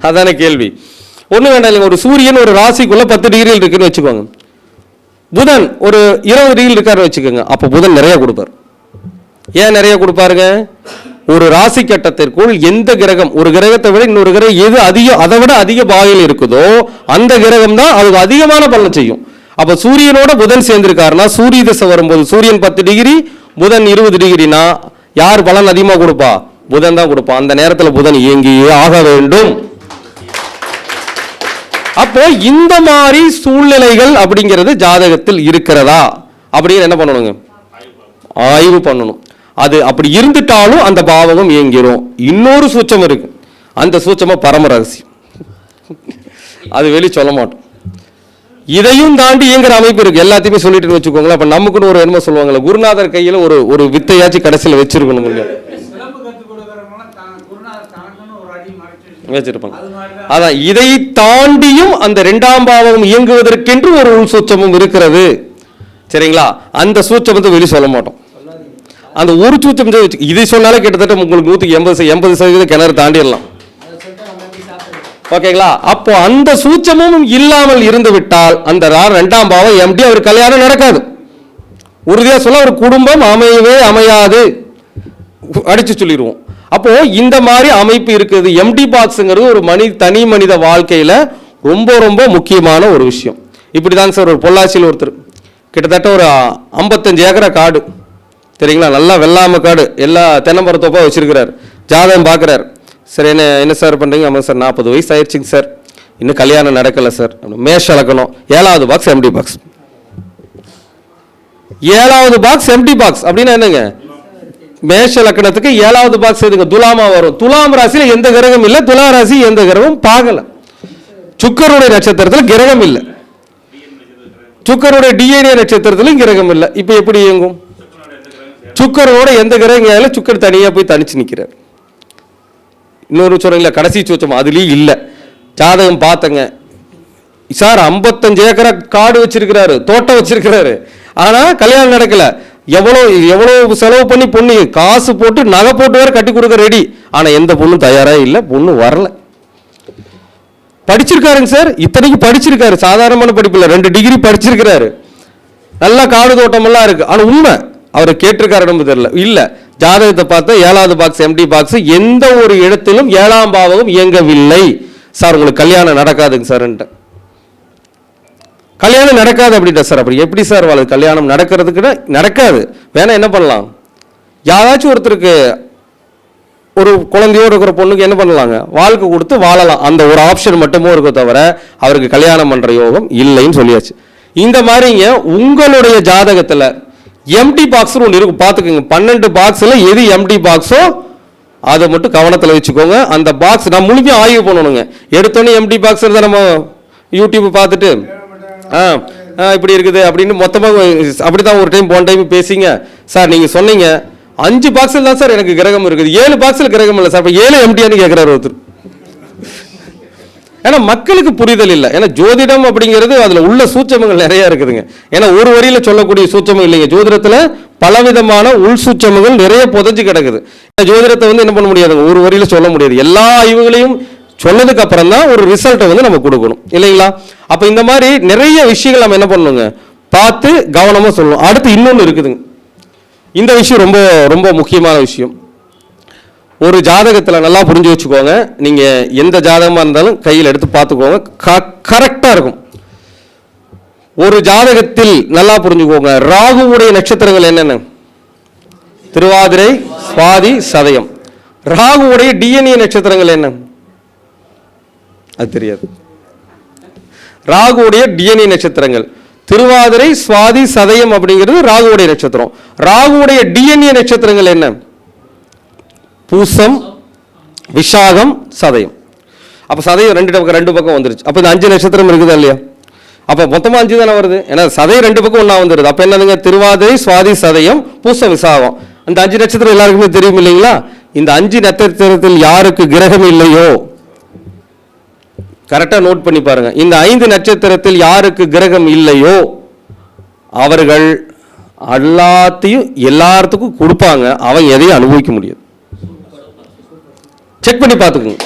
அதான கேள்வி. ஒண்ணு வேண்டாம் இல்லைங்க, ஒரு சூரியன் ஒரு ராசிக்குள்ள 10 டிகிரியில் இருக்குன்னு வச்சுக்கோங்க, புதன் ஒரு 20 டிகிரி இருக்காருன்னு வச்சுக்கோங்க. அப்ப புதன் நிறைய கொடுப்பார். ஏன் நிறைய கொடுப்பாருங்க? ஒரு ராசி கட்டத்திற்குள் எந்த கிரகம், ஒரு கிரகத்தை விட இன்னொரு கிரகம் எது அதிகம், அதை விட அதிக பாகையில் இருக்குதோ அந்த கிரகம் தான் அதுக்கு அதிகமான பலன் செய்யும். அப்ப சூரியனோட புதன் சேர்ந்திருக்காருன்னா சூரிய திசை வரும்போது சூரியன் 10 டிகிரி, புதன் 20 டிகிரினா யார் பலன் அதிகமா கொடுப்பா? புதன் தான் கொடுப்பா. அந்த நேரத்தில் புதன் இயங்கியே ஆக வேண்டும். அப்போ இந்த மாதிரி சூழ்நிலைகள் அப்படிங்கிறது ஜாதகத்தில் இருக்கிறதா அப்படின்னு என்ன பண்ணணுங்க? ஆய்வு பண்ணணும். அது அப்படி இருந்துட்டாலும் அந்த பாவகம் இயங்கிரும். இன்னொரு சூட்சம் இருக்கு, அந்த சூட்சமா பரம ரகசியம், அது வெளியே சொல்ல மாட்டோம். இதையும் தாண்டி இயங்குற அமைப்பு இருக்கு. எல்லாத்தையுமே சொல்லிட்டு வச்சுக்கோங்களேன். அப்ப நமக்குன்னு ஒரு என்னமோ சொல்லுவாங்கல்ல, குருநாதர் கையில ஒரு வித்தையாச்சும் கடைசியில் வச்சிருக்கணும் வச்சிருப்பாங்க. அதான் இதை தாண்டியும் அந்த 2ஆம் பாவம் இயங்குவதற்கென்று ஒரு உள் சூட்சமும் இருக்கிறது. சரிங்களா? அந்த சூட்சமத்தை வெளியே சொல்ல மாட்டோம். அந்த ஒரு சூட்சம் இதை சொன்னாலே கிட்டத்தட்ட உங்களுக்கு 180% கிணறு தாண்டிடலாம். ஓகேங்களா? அப்போ அந்த சூட்சமும் இல்லாமல் இருந்து விட்டால் அந்த 2ஆம் பாவம் எம்டி, அவர் கல்யாணம் நடக்காது. உறுதியா சொல்ல ஒரு குடும்பம் அமையவே அமையாது, அடிச்சு சொல்லிடுவோம். அப்போ இந்த மாதிரி அமைப்பு இருக்குது. எம்டி பாக்ஸ்ங்கிறது ஒரு தனி மனித வாழ்க்கையில ரொம்ப ரொம்ப முக்கியமான ஒரு விஷயம். இப்படிதாங்க சார் ஒரு பொள்ளாச்சியில் ஒருத்தர் கிட்டத்தட்ட ஒரு 55 ஏக்கரா காடு, சரிங்களா, நல்லா வெள்ளாம காடு, எல்லா தென்னமரத்தோப்பா வச்சிருக்கிறார். ஜாதகம் பார்க்கிறார், சார் என்ன சார் பண்ணுறீங்க? ஆமாம் சார் 40 வயசு ஆயிடுச்சுங்க சார், இன்னும் கல்யாணம் நடக்கலை சார். மேஷ லக்னம் 7வது பாக்ஸ் எம்டி பாக்ஸ். 7வது பாக்ஸ் எம்டி பாக்ஸ் அப்படின்னா என்னங்க? மேஷ லக்னத்துக்கு 7வது பாக்ஸ் எதுங்க? துலாமா வரும். துலாம் ராசியில் எந்த கிரகம் இல்லை, துலா ராசி எந்த கிரகம் பார்க்கல. சுக்கருடைய நட்சத்திரத்தில் கிரகம் இல்லை, சுக்கருடைய டிஎன்ஏ நட்சத்திரத்திலும் கிரகம் இல்லை. இப்போ எப்படி இயங்கும்? சுக்கரோட எந்த கிரகம், சுக்கர் தனியாக போய் தனிச்சு நிற்கிறார். இன்னொரு சொல்றீங்களா கடைசி சூச்சம் அதுலேயும் இல்லை. ஜாதகம் பார்த்தங்க சார், 55 ஏக்கரா காடு வச்சிருக்கிறாரு, தோட்டம் வச்சிருக்கிறாரு, ஆனால் கல்யாணம் நடக்கல. எவ்வளோ செலவு பண்ணி பொண்ணு காசு போட்டு நகை போட்டு வேற கட்டி கொடுக்க ரெடி, ஆனால் எந்த பொண்ணும் தயாராக இல்லை, பொண்ணு வரல. படிச்சிருக்காருங்க சார், இத்தனைக்கு படிச்சிருக்காரு, சாதாரணமான படிப்பு இல்லை, 2 டிகிரி படிச்சிருக்கிறாரு, நல்லா காடு தோட்டமெல்லாம் இருக்கு. ஆனால் உண்மை அவரை கேட்டிருக்காரு நம்ம தெரியல. இல்லை, ஜாதகத்தை பார்த்தா 7வது பாக்ஸ் எம்டி பாக்ஸ், எந்த ஒரு இடத்திலும் 7ஆம் பாவகம் இயங்கவில்லை. சார் உங்களுக்கு கல்யாணம் நடக்காதுங்க சார்ன்ட்டு. கல்யாணம் நடக்காது அப்படின்ட்டா சார். அப்படி எப்படி சார் வாழ்க்கை கல்யாணம் நடக்கிறதுக்கு? நடக்காது. வேணா என்ன பண்ணலாம், யாராச்சும் ஒருத்தருக்கு ஒரு குழந்தையோடு இருக்கிற பொண்ணுக்கு என்ன பண்ணலாங்க, வாழ்க்கை கொடுத்து வாழலாம். அந்த ஒரு ஆப்ஷன் மட்டுமே இருக்க தவிர அவருக்கு கல்யாணம் பண்ணுற யோகம் இல்லைன்னு சொல்லியாச்சு. இந்த மாதிரிங்க உங்களுடைய ஜாதகத்தில் எம்டி பாக்ஸ் ஒன்று இருக்கு, பார்த்துக்கோங்க. 12 பாக்ஸில் எது எம்டி பாக்ஸோ அதை மட்டும் கவனத்தில் வச்சுக்கோங்க. அந்த பாக்ஸ் நான் முழுமையாக ஆய்வு பண்ணணுங்க. எடுத்தோன்னே எம்டி பாக்ஸ் இருந்தால் நம்ம யூடியூப் பார்த்துட்டு இப்படி இருக்குது அப்படின்னு மொத்தமாக அப்படி தான் ஒரு டைம் போன டைம் பேசிங்க சார். நீங்கள் சொன்னீங்க 5 பாக்ஸில் தான் சார் எனக்கு கிரகம் இருக்குது, 7 பாக்ஸில் கிரகம் இல்லை சார். இப்போ 7 எம்டியான்னு கேட்குறாரு ஒருத்தர். ஏன்னா மக்களுக்கு புரிதல் இல்லை. ஏன்னா ஜோதிடம் அப்படிங்கிறது அதில் உள்ள சூட்சமங்கள் நிறைய இருக்குதுங்க. ஏன்னா ஒரு வரியில் சொல்லக்கூடிய சூட்சமம் இல்லைங்க. ஜோதிடத்தில் பலவிதமான உள் சூட்சமங்கள் நிறைய புதைஞ்சு கிடக்குது. ஜோதிடத்தை என்ன பண்ண முடியாதுங்க, ஒரு வரியில் சொல்ல முடியாது. எல்லா ஆய்வுகளையும் சொன்னதுக்கு அப்புறம் தான் ஒரு ரிசல்ட்டை நம்ம கொடுக்கணும் இல்லைங்களா? அப்போ இந்த மாதிரி நிறைய விஷயங்கள் நம்ம என்ன பண்ணணுங்க, பார்த்து கவனமாக சொல்லணும். அடுத்து இன்னொன்று இருக்குதுங்க, இந்த விஷயம் ரொம்ப ரொம்ப முக்கியமான விஷயம். ஒரு ஜாதகத்தில் நல்லா புரிஞ்சு வச்சுக்கோங்க. நீங்கள் எந்த ஜாதகமாக இருந்தாலும் கையில் எடுத்து பார்த்துக்கோங்க, கரெக்டாக இருக்கும். ஒரு ஜாதகத்தில் நல்லா புரிஞ்சுக்கோங்க, ராகுவுடைய நட்சத்திரங்கள் என்னென்ன? திருவாதிரை, சுவாதி, சதயம். ராகுவுடைய டிஎன்ஏ நட்சத்திரங்கள் என்ன? அது தெரியாது. ராகுவுடைய டிஎன்ஏ நட்சத்திரங்கள் திருவாதிரை, சுவாதி, சதயம் அப்படிங்கிறது ராகுவுடைய நட்சத்திரம். ராகுவுடைய டிஎன்ஏ நட்சத்திரங்கள் என்ன? பூசம், விஷாகம், சதயம். அப்போ சதயம் ரெண்டு பக்கம் வந்துருச்சு. அப்போ இந்த 5 நட்சத்திரம் இருக்குதா இல்லையா? அப்போ மொத்தமாக 5 தானே வருது. ஏன்னா சதயம் 2 பக்கம் ஒன்றா வந்துடுது. அப்போ என்னதுங்க, திருவாதிரை, சுவாதி, சதயம், பூசம், விசாகம். அந்த 5 நட்சத்திரம் எல்லாருக்குமே தெரியும் இல்லைங்களா? இந்த 5 நட்சத்திரத்தில் யாருக்கு கிரகம் இல்லையோ கரெக்டாக நோட் பண்ணி பாருங்க. இந்த 5 நட்சத்திரத்தில் யாருக்கு கிரகம் இல்லையோ அவர்கள் எல்லாத்துக்கும் கொடுப்பாங்க, அவன் எதையும் அனுபவிக்க முடியாது. செக் பண்ணி பார்த்துக்குங்க.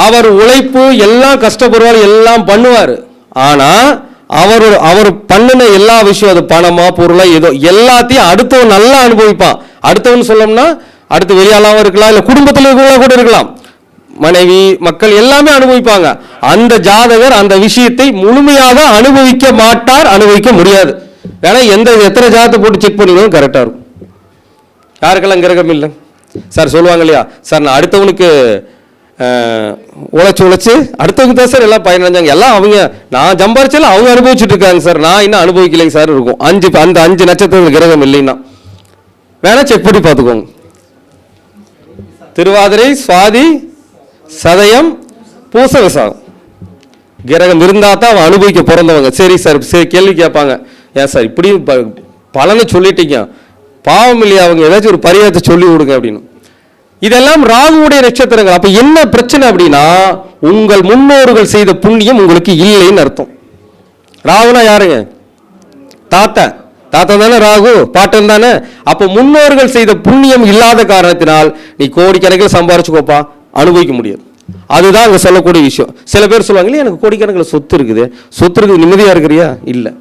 அவர் உழைப்பு எல்லாம் கஷ்டப்படுவார், எல்லாம் பண்ணுவார். ஆனா அவர் பண்ணின எல்லா விஷயம், அது பணமா பொருளா ஏதோ, எல்லாத்தையும் அடுத்தவன் நல்லா அனுபவிப்பான். அடுத்தவன் சொல்லணும்னா அடுத்து வெளியாளாவும் இருக்கலாம், இல்லை குடும்பத்தில் கூட இருக்கலாம், மனைவி மக்கள் எல்லாமே அனுபவிப்பாங்க. அந்த ஜாதகர் அந்த விஷயத்தை முழுமையாக அனுபவிக்க மாட்டார், அனுபவிக்க முடியாது. ஏன்னா எத்தனை ஜாதகத்தை போட்டு செக் பண்ணிக்கணும் கரெக்டாக இருக்கும். யாருக்கெல்லாம் கிரகம் இல்லை சார் சொல்லுவாங்க இல்லையா, சார் நான் அடுத்தவனுக்கு உழைச்சு அடுத்தவங்க தான் சார் எல்லாம் பயனடைஞ்சாங்க, எல்லாம் அவங்க நான் சம்பாரிச்சாலும் அவங்க அனுபவிச்சுட்டு இருக்காங்க சார், நான் இன்னும் அனுபவிக்கலைங்க சார் இருக்கும். அந்த 5 நட்சத்திரத்தில் கிரகம் இல்லைன்னா வேணா செக் பண்ணி பார்த்துக்கோங்க. திருவாதிரை, சுவாதி, சதயம், பூச, விசாகம் கிரகம் இருந்தால் தான் அவன் அனுபவிக்க பிறந்தவங்க. சரி சார், சரி கேள்வி கேட்பாங்க, ஏன் சார் இப்படி பலனை சொல்லிட்டீங்க, பாவம் இல்லையா, அவங்க ஏதாச்சும் ஒரு பரிகாரத்தை சொல்லி கொடுங்க அப்படின்னு. இதெல்லாம் ராகுவுடைய நட்சத்திரங்கள். அப்ப என்ன பிரச்சனை அப்படின்னா, உங்கள் முன்னோர்கள் செய்த புண்ணியம் உங்களுக்கு இல்லைன்னு அர்த்தம். ராகுனா யாருங்க? தாத்தா தானே ராகு, பாட்டன் தானே. அப்போ முன்னோர்கள் செய்த புண்ணியம் இல்லாத காரணத்தினால் நீ கோடிக்கணக்கில் சம்பாரிச்சுக்கோப்பா, அனுபவிக்க முடியாது. அதுதான் அங்கே சொல்லக்கூடிய விஷயம். சில பேர் சொல்லுவாங்க, இல்லையா எனக்கு கோடிக்கணக்கில் சொத்து இருக்குது, நிம்மதியாக இருக்கிறியா? இல்லை,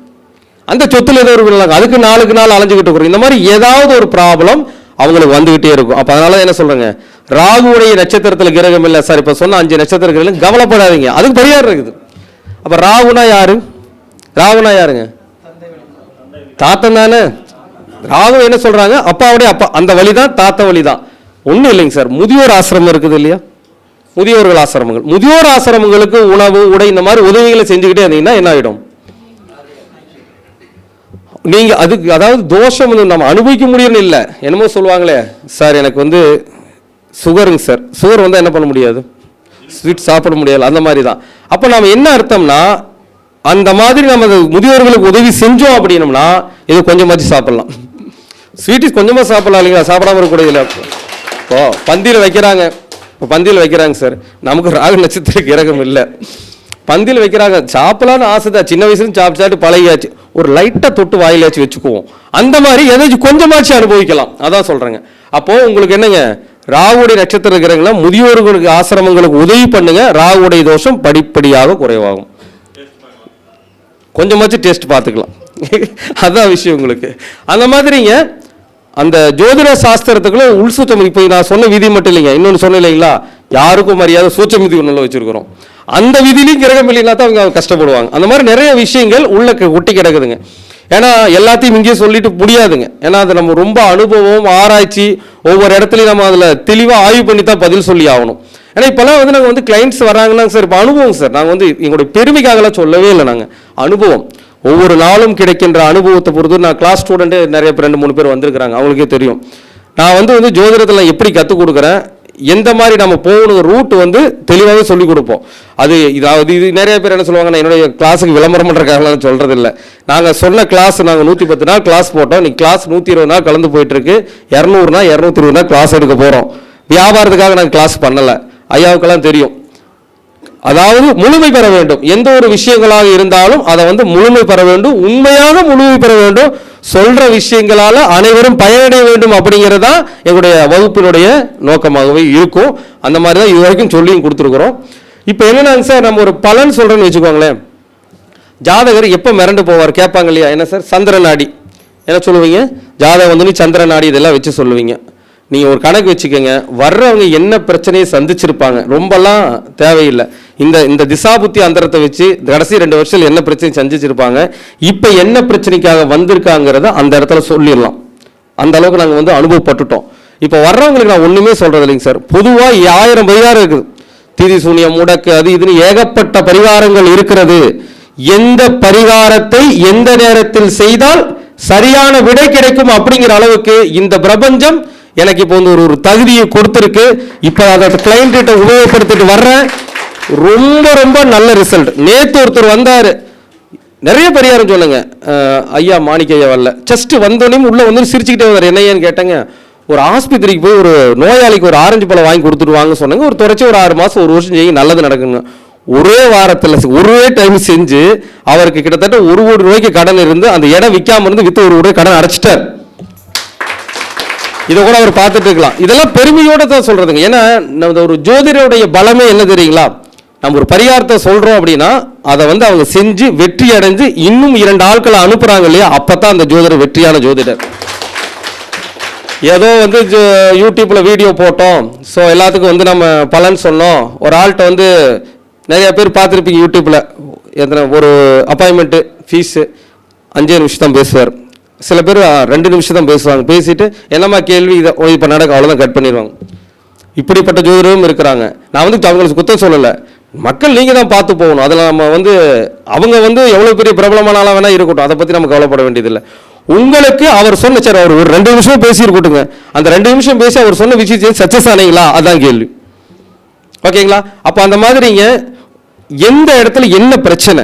அந்த சொத்துல ஏதோ ஒரு விடலாங்க, அதுக்கு நாளுக்கு நாள் அலைஞ்சுக்கிட்டு இருக்கிறோம். இந்த மாதிரி ஏதாவது ஒரு ப்ராப்ளம் அவங்களுக்கு வந்துகிட்டே இருக்கும். அப்போ அதனால என்ன சொல்றேங்க, ராகுவுடைய நட்சத்திரத்தில் கிரகம் இல்லை சார், இப்போ சொன்ன 5 நட்சத்திரங்கள் கவலைப்படாதீங்க, அதுக்கு பரிகாரம் இருக்குது. அப்போ ராகுனா யாருங்க? தாத்தன் தானே. ராகு என்ன சொல்றாங்க, அப்பாவுடைய அப்பா, அந்த வழி தான் தாத்த வழி தான். ஒன்றும் இல்லைங்க சார், முதியோர் ஆசிரமம் இருக்குது இல்லையா, முதியோர்கள் ஆசிரமங்கள், முதியோர் ஆசிரமங்களுக்கு உணவு உடை இந்த மாதிரி உதவிகளை செஞ்சுக்கிட்டே இருந்தீங்கன்னா என்ன ஆகிடும்? நீங்க அதுக்கு அதாவது தோஷம் வந்து நம்ம அனுபவிக்க முடியும்னு இல்லை, என்னமோ சொல்லுவாங்களே சார் எனக்கு வந்து சுகருங்க சார், சுகர் வந்தால் என்ன பண்ண முடியாது, ஸ்வீட் சாப்பிட முடியாது, அந்த மாதிரி தான். அப்போ நம்ம என்ன அர்த்தம்னா அந்த மாதிரி நம்ம முதியோர்களுக்கு உதவி செஞ்சோம் அப்படின்னம்னா இது கொஞ்சமாச்சு சாப்பிடலாம், ஸ்வீட்டு கொஞ்சமாக சாப்பிடலாம் இல்லைங்களா, சாப்பிடாம இருக்கக்கூடாது இல்லை. இப்போ பந்தியில் வைக்கிறாங்க, இப்போ பந்தியில் வைக்கிறாங்க சார், நமக்கு ராகு நட்சத்திரக்கு இறக்கம் இல்லை, பந்தியில் வைக்கிறாங்க, சாப்பிடலான்னு ஆசை தான், சின்ன வயசுல சாப்பிட்டு பழகியாச்சு, ஒரு லைட்டாக தொட்டு வாயிலாச்சும் வச்சுக்குவோம், அந்த மாதிரி ஏதாச்சும் கொஞ்சமாச்சு அனுபவிக்கலாம், அதான் சொல்கிறேங்க. அப்போது உங்களுக்கு என்னங்க, ராகுடைய நட்சத்திரம் இருக்கிறாங்களா முதியோர்களுக்கு ஆசிரமங்களுக்கு உதவி பண்ணுங்க, ராகுடைய தோஷம் படிப்படியாக குறைவாகும், கொஞ்சமாச்சும் டேஸ்ட் பார்த்துக்கலாம் அதான் விஷயம் உங்களுக்கு. அந்த மாதிரிங்க அந்த ஜோதிட சாஸ்திரத்துக்குள்ள உள்சூச்சம், இப்போ நான் சொன்ன விதி மட்டும் இல்லைங்க, இன்னொன்று சொன்ன இல்லைங்களா, யாருக்கும் மரியாதை சூச்சம் விதி ஒன்றில் வச்சிருக்கிறோம், அந்த விதிலையும் கிரகம் இல்லைன்னா தான் அவங்க கஷ்டப்படுவாங்க. அந்த மாதிரி நிறைய விஷயங்கள் உள்ள ஒட்டி கிடக்குதுங்க. ஏன்னா எல்லாத்தையும் இங்கேயே சொல்லிட்டு முடியாதுங்க, ஏன்னா அது நம்ம ரொம்ப அனுபவம் ஆராய்ச்சி ஒவ்வொரு இடத்துலையும் நம்ம அதில் தெளிவாக ஆய்வு பண்ணி தான் பதில் சொல்லி ஆகணும். ஏன்னா இப்போல்லாம் வந்து நாங்கள் வந்து கிளைண்ட்ஸ் வராங்கன்னா சார், இப்போ அனுபவம் சார், நாங்கள் வந்து எங்களுடைய பெருமைக்காகலாம் சொல்லவே இல்லை, நாங்கள் அனுபவம் ஒவ்வொரு நாளும் கிடைக்கின்ற அனுபவத்தை பொறுத்து. நான் கிளாஸ் ஸ்டூடெண்ட்டு நிறைய பேர் 2-3 பேர் வந்திருக்கிறாங்க, அவங்களுக்கே தெரியும். நான் வந்து ஜோதிடத்தில் எப்படி கற்றுக் கொடுக்குறேன், எந்த மாதிரி நம்ம போகணும் ரூட் வந்து தெளிவாகவே சொல்லிக் கொடுப்போம். அது இதாவது இது நிறைய பேர் என்ன சொல்லுவாங்கன்னா, என்னுடைய கிளாஸுக்கு விளம்பரம் பண்ணுறக்காகலாம் சொல்கிறது இல்லை, நாங்கள் சொன்ன கிளாஸ் நாங்கள் 110 நாள் கிளாஸ் போட்டோம், நீ கிளாஸ் 120 நாள் கலந்து போயிட்டுருக்கு, 200 நாள் 220 நாள் கிளாஸ் எடுக்க போகிறோம், வியாபாரத்துக்காக நாங்கள் கிளாஸ் பண்ணலை, ஐயாவுக்கெல்லாம் தெரியும். அதாவது முழுமை பெற வேண்டும், எந்த ஒரு விஷயங்களாக இருந்தாலும் அதை வந்து முழுமை பெற வேண்டும், உண்மையாக முழுமை பெற வேண்டும், சொல்ற விஷயங்களால அனைவரும் பயனடைய வேண்டும் அப்படிங்கிறதா எங்களுடைய வகுப்பினுடைய நோக்கமாகவே இருக்கும். அந்த மாதிரி தான் இது வரைக்கும் சொல்லியும் கொடுத்துருக்குறோம். இப்போ என்னன்னாங்க சார், நம்ம ஒரு பலன் சொல்றேன்னு வச்சுக்கோங்களேன், ஜாதகர் எப்போ மிரண்டு போவார் கேட்பாங்க இல்லையா, என்ன சார் சந்திர நாடி என்ன சொல்லுவீங்க, ஜாதகம் வந்து நீ சந்திர நாடி இதெல்லாம் வச்சு சொல்லுவீங்க. நீங்கள் ஒரு கணக்கு வச்சுக்கோங்க, வர்றவங்க என்ன பிரச்சனையை சந்திச்சிருப்பாங்க, ரொம்பலாம் தேவையில்லை, இந்த திசாபுத்தி அந்தரத்தை வச்சு கடைசி 2 வருஷத்தில் என்ன பிரச்சனை சந்திச்சிருப்பாங்க, இப்போ என்ன பிரச்சனைக்காக வந்திருக்காங்கிறத அந்த இடத்துல சொல்லிடலாம். அந்த அளவுக்கு நாங்கள் வந்து அனுபவப்பட்டுட்டோம். இப்போ வர்றவங்களுக்கு நான் ஒன்றுமே சொல்கிறது இல்லைங்க சார், பொதுவாக 1000 பரிகாரம் இருக்குது, திதி சூனியம் முடக்கு அது இதுன்னு ஏகப்பட்ட பரிகாரங்கள் இருக்கிறது. எந்த பரிகாரத்தை எந்த நேரத்தில் செய்தால் சரியான விடை கிடைக்கும் அப்படிங்கிற அளவுக்கு இந்த பிரபஞ்சம் எனக்கு இப்போ வந்து ஒரு தகுதியை கொடுத்துருக்கு. இப்போ அதை கிளைண்ட்ட உபயோகப்படுத்திட்டு வர்றேன், ரொம்ப ரொம்ப நல்ல ரிசல்ட். நேற்று ஒருத்தர் வந்தார், நிறைய பரிகாரம் சொல்லுங்க, ஐயா மாணிக்க ஐயா வரல, ஜஸ்ட் வந்தோடனே உள்ள வந்து சிரிச்சுக்கிட்டே வந்தார். என்னையான்னு கேட்டாங்க, ஒரு ஆஸ்பத்திரிக்கு போய் ஒரு நோயாளிக்கு ஒரு ஆரஞ்சு பழம் வாங்கி கொடுத்துருவாங்க சொன்னாங்க, ஒரு தொடர்ச்சி ஒரு 6 மாதம் 1 வருஷம் செய்ய நல்லது நடக்குங்க. ஒரே வாரத்தில் ஒரே டைம் செஞ்சு அவருக்கு கிட்டத்தட்ட 1 கோடி ரூபாய்க்கு கடன் இருந்து அந்த இடம் விற்காம இருந்து வித்து 1 கோடி ரூபாய் கடன் அடைச்சிட்டார். இதை கூட அவர் பார்த்துட்டு இருக்கலாம். இதெல்லாம் பெருமையோட தான் சொல்றதுங்க. ஏன்னா நம்ம ஒரு ஜோதிடருடைய பலமே என்ன தெரியுங்களா, நம்ம ஒரு பரிகாரத்தை சொல்றோம் அப்படின்னா அதை வந்து அவங்க செஞ்சு வெற்றி அடைஞ்சு இன்னும் 2 ஆட்களை அனுப்புறாங்க இல்லையா, அப்பதான் அந்த ஜோதிடர் வெற்றியான ஜோதிடர். ஏதோ வந்து யூடியூப்ல வீடியோ போட்டோம், ஸோ எல்லாத்துக்கும் வந்து நம்ம பலன் சொன்னோம், ஒரு ஆள்கிட்ட வந்து நிறைய பேர் பார்த்துருப்பீங்க யூடியூப்ல, எத்தனை ஒரு அப்பாயின்மெண்ட்டு ஃபீஸு 5 நிமிஷம் தான் பேசுவார், சில பேர் 2 நிமிஷம் தான் பேசுவாங்க, பேசிட்டு என்னம்மா கேள்வி இதை இப்போ நடக்க அவ்வளோதான் கட் பண்ணிடுவாங்க. இப்படிப்பட்ட ஜோதிடரும் இருக்கிறாங்க. நான் வந்து அவங்களுக்கு குத்தம் சொல்லலை, மக்கள் நீங்கள் தான் பார்த்து போகணும். அதில் நம்ம வந்து அவங்க வந்து எவ்வளோ பெரிய பிரபலமான ஆளாக வேணால் இருக்கட்டும், அதை பற்றி நம்ம கவலைப்பட வேண்டியதில்லை. உங்களுக்கு அவர் சொன்ன சார், அவர் ஒரு 2 நிமிஷம் பேசியிருக்கட்டுங்க, அந்த 2 நிமிஷம் பேசி அவர் சொன்ன விஷயம் சக்ஸஸ் ஆனீங்களா, அதான் கேள்வி. ஓகேங்களா? அப்போ அந்த மாதிரிங்க எந்த இடத்துல என்ன பிரச்சனை,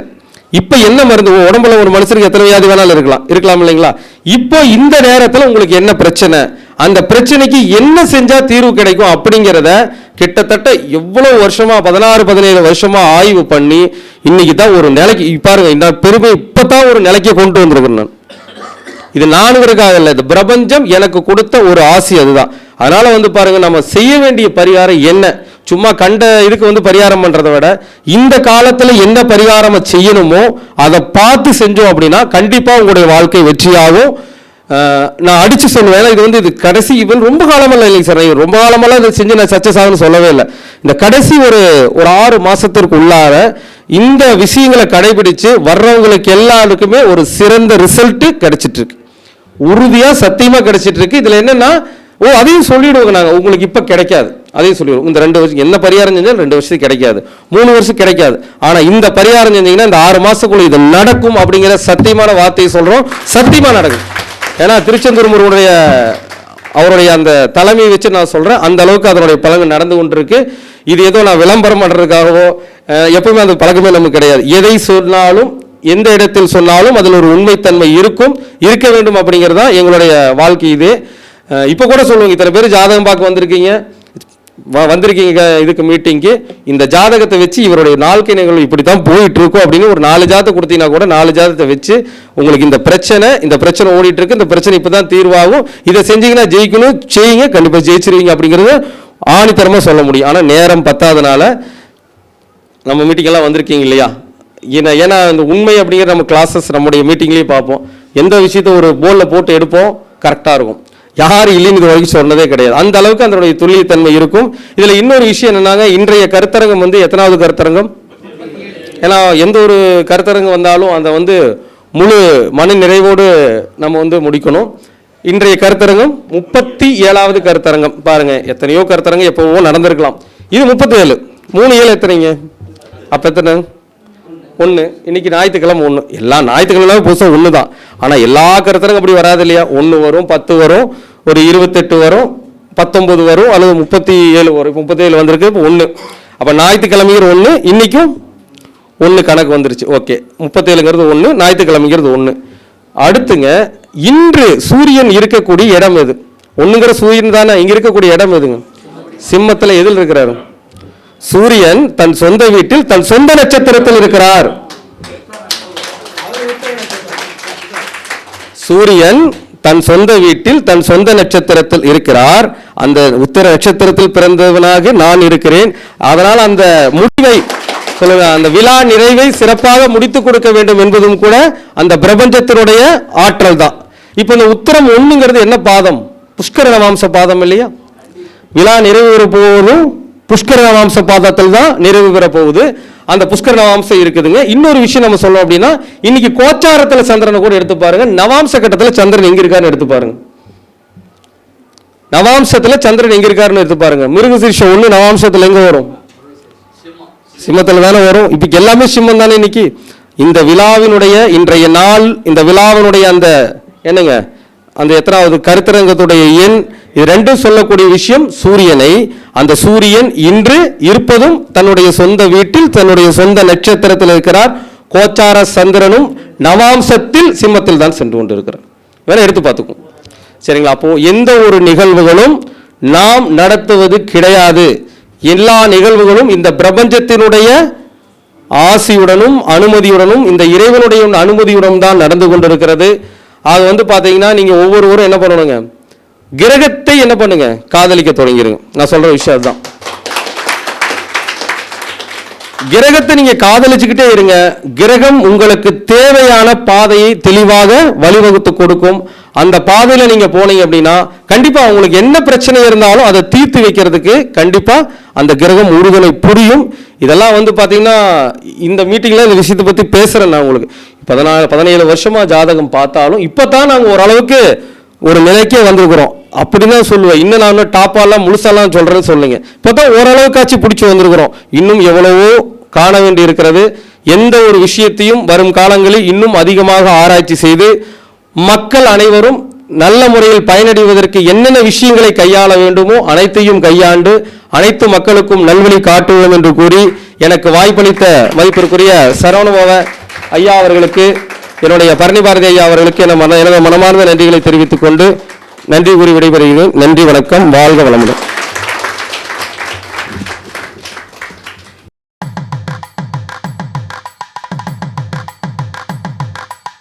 இப்போ என்ன மருந்து, உடம்புல ஒரு மனுஷனுக்கு எத்தனை வியாதி வேணாலும் இருக்கலாம் இல்லைங்களா, இப்போ இந்த நேரத்தில் உங்களுக்கு என்ன பிரச்சனை, அந்த பிரச்சனைக்கு என்ன செஞ்சா தீர்வு கிடைக்கும் அப்படிங்கிறத கிட்டத்தட்ட எவ்வளவு வருஷமா 16-17 வருஷமா ஆய்வு பண்ணி இன்னைக்கு தான் ஒரு நிலைக்கு பாருங்க, இந்த பெருமை இப்பதான் ஒரு நிலைக்கு கொண்டு வந்திருக்கிறேன் நான். இது நானுங்கிறதுக்காக இல்லை, இந்த பிரபஞ்சம் எனக்கு கொடுத்த ஒரு ஆசி, அதுதான். அதனால வந்து பாருங்க, நம்ம செய்ய வேண்டிய பரிகாரம் என்ன, சும்மா கண்ட இதுக்கு வந்து பரிகாரம் பண்றதை விட இந்த காலத்துல என்ன பரிகாரம் செய்யணுமோ அதை பார்த்து செஞ்சோம் அப்படின்னா கண்டிப்பா உங்களுடைய வாழ்க்கை வெற்றியாகும். நான் அடிச்சு சொல்லுவேன், இது வந்து இது கடைசி இவன் ரொம்ப காலமெல்லாம் இல்லைங்க சார், ரொம்ப காலமெல்லாம் இதை செஞ்சு நான் சக்சஸ் ஆகுன்னு சொல்லவே இல்லை. இந்த கடைசி ஒரு 6 மாசத்திற்கு உள்ளார இந்த விஷயங்களை கடைபிடிச்சு வர்றவங்களுக்கு எல்லாருக்குமே ஒரு சிறந்த ரிசல்ட் கிடைச்சிட்டு இருக்கு, உறுதியா சத்தியமா கிடைச்சிட்டு இருக்கு. இதுல என்னன்னா ஓ அதையும் சொல்லிடுவோங்க நாங்கள், உங்களுக்கு இப்போ கிடைக்காது, அதையும் சொல்லிடுவோம். இந்த 2 வருஷம் என்ன பரிகாரம் செஞ்சாலும் 2 வருஷத்துக்கு கிடைக்காது, 3 வருஷம் கிடைக்காது. ஆனால் இந்த பரிகாரம் செஞ்சீங்கன்னா இந்த 6 மாசத்துக்குள்ள இது நடக்கும் அப்படிங்கிற சத்தியமான வார்த்தையை சொல்கிறோம். சத்தியமாக நடக்கும். ஏன்னா திருச்செந்தூர் முருகனுடைய அவருடைய அந்த தலைமையை வச்சு நான் சொல்கிறேன், அந்த அளவுக்கு அதனுடைய பலன்கள் நடந்து கொண்டிருக்கு. இது ஏதோ நான் விளம்பரம் பண்ணுறதுக்காகவோ எப்பவுமே அந்த பழக்கமே நமக்கு கிடையாது. எதை சொன்னாலும் எந்த இடத்தில் சொன்னாலும் அதில் ஒரு உண்மைத்தன்மை இருக்க வேண்டும் அப்படிங்கிறது தான் எங்களுடைய வாழ்க்கை. இது இப்போ கூட சொல்லுவாங்க, இத்தனை பேர் ஜாதகம் பார்க்க வந்திருக்கீங்க இதுக்கு மீட்டிங்க்கு, இந்த ஜாதகத்தை வச்சு இவருடைய வாழ்க்கை நிகழ்வு இப்படி தான் போயிட்டு இருக்கும் அப்படின்னு ஒரு 4 ஜாதகத்தை கொடுத்தீங்கன்னா கூட 4 ஜாதகத்தை வச்சு உங்களுக்கு இந்த பிரச்சனை ஓடிட்டு இருக்கு, இந்த பிரச்சனை இப்போ தான் தீர்வாகும், இதை செஞ்சீங்கன்னா ஜெயிக்கணும், செய்யுங்க, கண்டிப்பாக ஜெயிச்சிருவீங்க அப்படிங்கிறது ஆணித்தரமாக சொல்ல முடியும். ஆனால் நேரம் பத்தாதனால நம்ம மீட்டிங்கெல்லாம் வந்திருக்கீங்க இல்லையா? ஏன்னா இந்த உண்மை அப்படிங்கிற நம்ம கிளாஸஸ் நம்முடைய மீட்டிங்லேயே பார்ப்போம். எந்த விஷயத்த ஒரு போர்டில் போட்டு எடுப்போம், கரெக்டாக இருக்கும். யார் இல்லைன்னு இது வரைக்கும் சொன்னதே கிடையாது. அந்த அளவுக்கு அதனுடைய துல்லியத்தன்மை இருக்கும். இதில் இன்னொரு விஷயம் என்னன்னாங்க, இன்றைய கருத்தரங்கம் வந்து எத்தனாவது கருத்தரங்கம்? ஏன்னா எந்த ஒரு கருத்தரங்கம் வந்தாலும் அந்த முழு மன நிறைவோடு நம்ம முடிக்கணும். இன்றைய கருத்தரங்கம் 37வது கருத்தரங்கம். பாருங்க, எத்தனையோ கருத்தரங்கம் எப்போவோ நடந்திருக்கலாம், இது 37. 3 7 எத்தனைங்க? அப்போ எத்தனை? 1. இன்னைக்கு ஞாயிற்றுக்கிழமை 1. எல்லா ஞாயிற்றுக்கிழமை புதுசாக 1 தான். ஆனால் எல்லா கருத்தரங்கும் அப்படி வராது இல்லையா? 1 வரும், 10 வரும், ஒரு 28 வரும், 19 வரும், அல்லது 37 வரும். 37 வந்திருக்கு, இப்போ 1. அப்போ ஞாயிற்றுக்கிழமைங்கிற 1, இன்னைக்கும் 1 கணக்கு வந்துருச்சு. ஓகே, 37ங்கிறது 1, ஞாயிற்றுக்கிழமைங்கிறது 1. அடுத்துங்க, இன்று சூரியன் இருக்கக்கூடிய இடம் எது? 1ங்கிற சூரியன் தானே. இங்க இருக்கக்கூடிய இடம் எதுங்க? சிம்மத்தில் எதில் இருக்கிறாரு? சூரியன் தன் சொந்த வீட்டில் தன் சொந்த நட்சத்திரத்தில் இருக்கிறார். சூரியன் தன் சொந்த வீட்டில் தன் சொந்த நட்சத்திரத்தில் இருக்கிறார். அந்த உத்தர நட்சத்திரத்தில் பிறந்தவனாக நான் இருக்கிறேன். அதனால் அந்த முடிவை சொல்லுங்க, அந்த விழா நிறைவை சிறப்பாக முடித்துக் கொடுக்க வேண்டும் என்பதும் கூட அந்த பிரபஞ்சத்தினுடைய ஆற்றல் தான். இப்போ இந்த உத்தரம் 1ங்கிறது என்ன பாதம்? புஷ்கர நவாம்ச பாதம் இல்லையா? விழா நிறைவு பெற போவதும் புஷ்கர நவாம்ச பாதத்தில் தான் நிறைவு பெற போகுது. அந்த புஷ்கர நவாம்சம் இருக்குதுங்க. இன்னொரு விஷயம் நம்ம சொல்லணும் அப்படின்னா, இன்னைக்கு கோச்சாரத்தில் சந்திரனை கூட எடுத்து பாருங்க, நவாம்ச கட்டத்தில் சந்திரன் எங்க இருக்காருன்னு எடுத்து பாருங்க. நவாம்சத்தில் சந்திரன் எங்க இருக்காருன்னு எடுத்து பாருங்க. மிருகசீர்ஷம் 1 நவாம்சத்தில் எங்க வரும்? சிம்மத்தில் தானே வரும். இப்ப எல்லாமே சிம்மம் தானே இன்னைக்கு. இந்த விழாவினுடைய இன்றைய நாள், இந்த விழாவினுடைய அந்த என்னங்க, அந்த எத்தனாவது கருத்தரங்கத்துடைய எண், இது 2 சொல்லக்கூடிய விஷயம் சூரியனை. அந்த சூரியன் இன்று இருப்பதும் தன்னுடைய சொந்த வீட்டில் தன்னுடைய சொந்த நட்சத்திரத்தில் இருக்கிறார். கோச்சார சந்திரனும் நவாம்சத்தில் சிம்மத்தில் தான் சென்று கொண்டு இருக்கிறார். வேற எடுத்து பார்த்துக்கும். சரிங்களா? அப்போ எந்த ஒரு நிகழ்வுகளும் நாம் நடத்துவது கிடையாது. எல்லா நிகழ்வுகளும் இந்த பிரபஞ்சத்தினுடைய ஆசியுடனும் அனுமதியுடனும் இந்த இறைவனுடைய அனுமதியுடன் தான் நடந்து கொண்டிருக்கிறது. அது பார்த்தீங்கன்னா நீங்க ஒவ்வொருவரும் என்ன பண்ணணுங்க, கிரகத்தை என்ன பண்ணுங்க, காதலிக்க தொடங்கிருங்க. நான் சொல்ற விஷயம் அதுதான். கிரகத்தை நீங்க காதலிச்சுக்கிட்டே இருங்க. கிரகம் உங்களுக்கு தேவையான பாதையை தெளிவாக வழிவகுத்து கொடுக்கும். அந்த பாதையில நீங்க போனீங்க அப்படின்னா கண்டிப்பா உங்களுக்கு என்ன பிரச்சனை இருந்தாலும் அதை தீர்த்து வைக்கிறதுக்கு கண்டிப்பா அந்த கிரகம் உறுதுணை புரியும். இதெல்லாம் பாத்தீங்கன்னா இந்த மீட்டிங்ல இந்த விஷயத்தை பத்தி பேசுறேன். நான் உங்களுக்கு 17 வருஷமா ஜாதகம் பார்த்தாலும் இப்பதான் நாங்க ஓரளவுக்கு ஒரு நிலைக்கே வந்திருக்கிறோம் அப்படின்னு தான் சொல்லுவேன். இன்னும் நான் டாப்பாலாம் முழுசாலாம் சொல்றேன்னு சொல்லுங்க. இப்பதான் ஓரளவுக்காச்சு பிடிச்சி வந்திருக்கிறோம். இன்னும் எவ்வளவோ காண வேண்டி இருக்கிறது. எந்த ஒரு விஷயத்தையும் வரும் காலங்களில் இன்னும் அதிகமாக ஆராய்ச்சி செய்து மக்கள் அனைவரும் நல்ல முறையில் பயனடைவதற்கு என்னென்ன விஷயங்களை கையாள வேண்டுமோ அனைத்தையும் கையாண்டு அனைத்து மக்களுக்கும் நல்வழி காட்டுவோம் என்று கூறி எனக்கு வாய்ப்பளித்த மதிப்பிற்குரிய சரவணபவ ஐயா அவர்களுக்கு, என்னுடைய பரணி பாரதி ஐயா அவர்களுக்கு எனது மனமார்ந்த நன்றிகளை தெரிவித்துக் கொண்டு நன்றி கூறி விடைபெறுகிறேன். நன்றி, வணக்கம், வாழ்க வளமுடன்.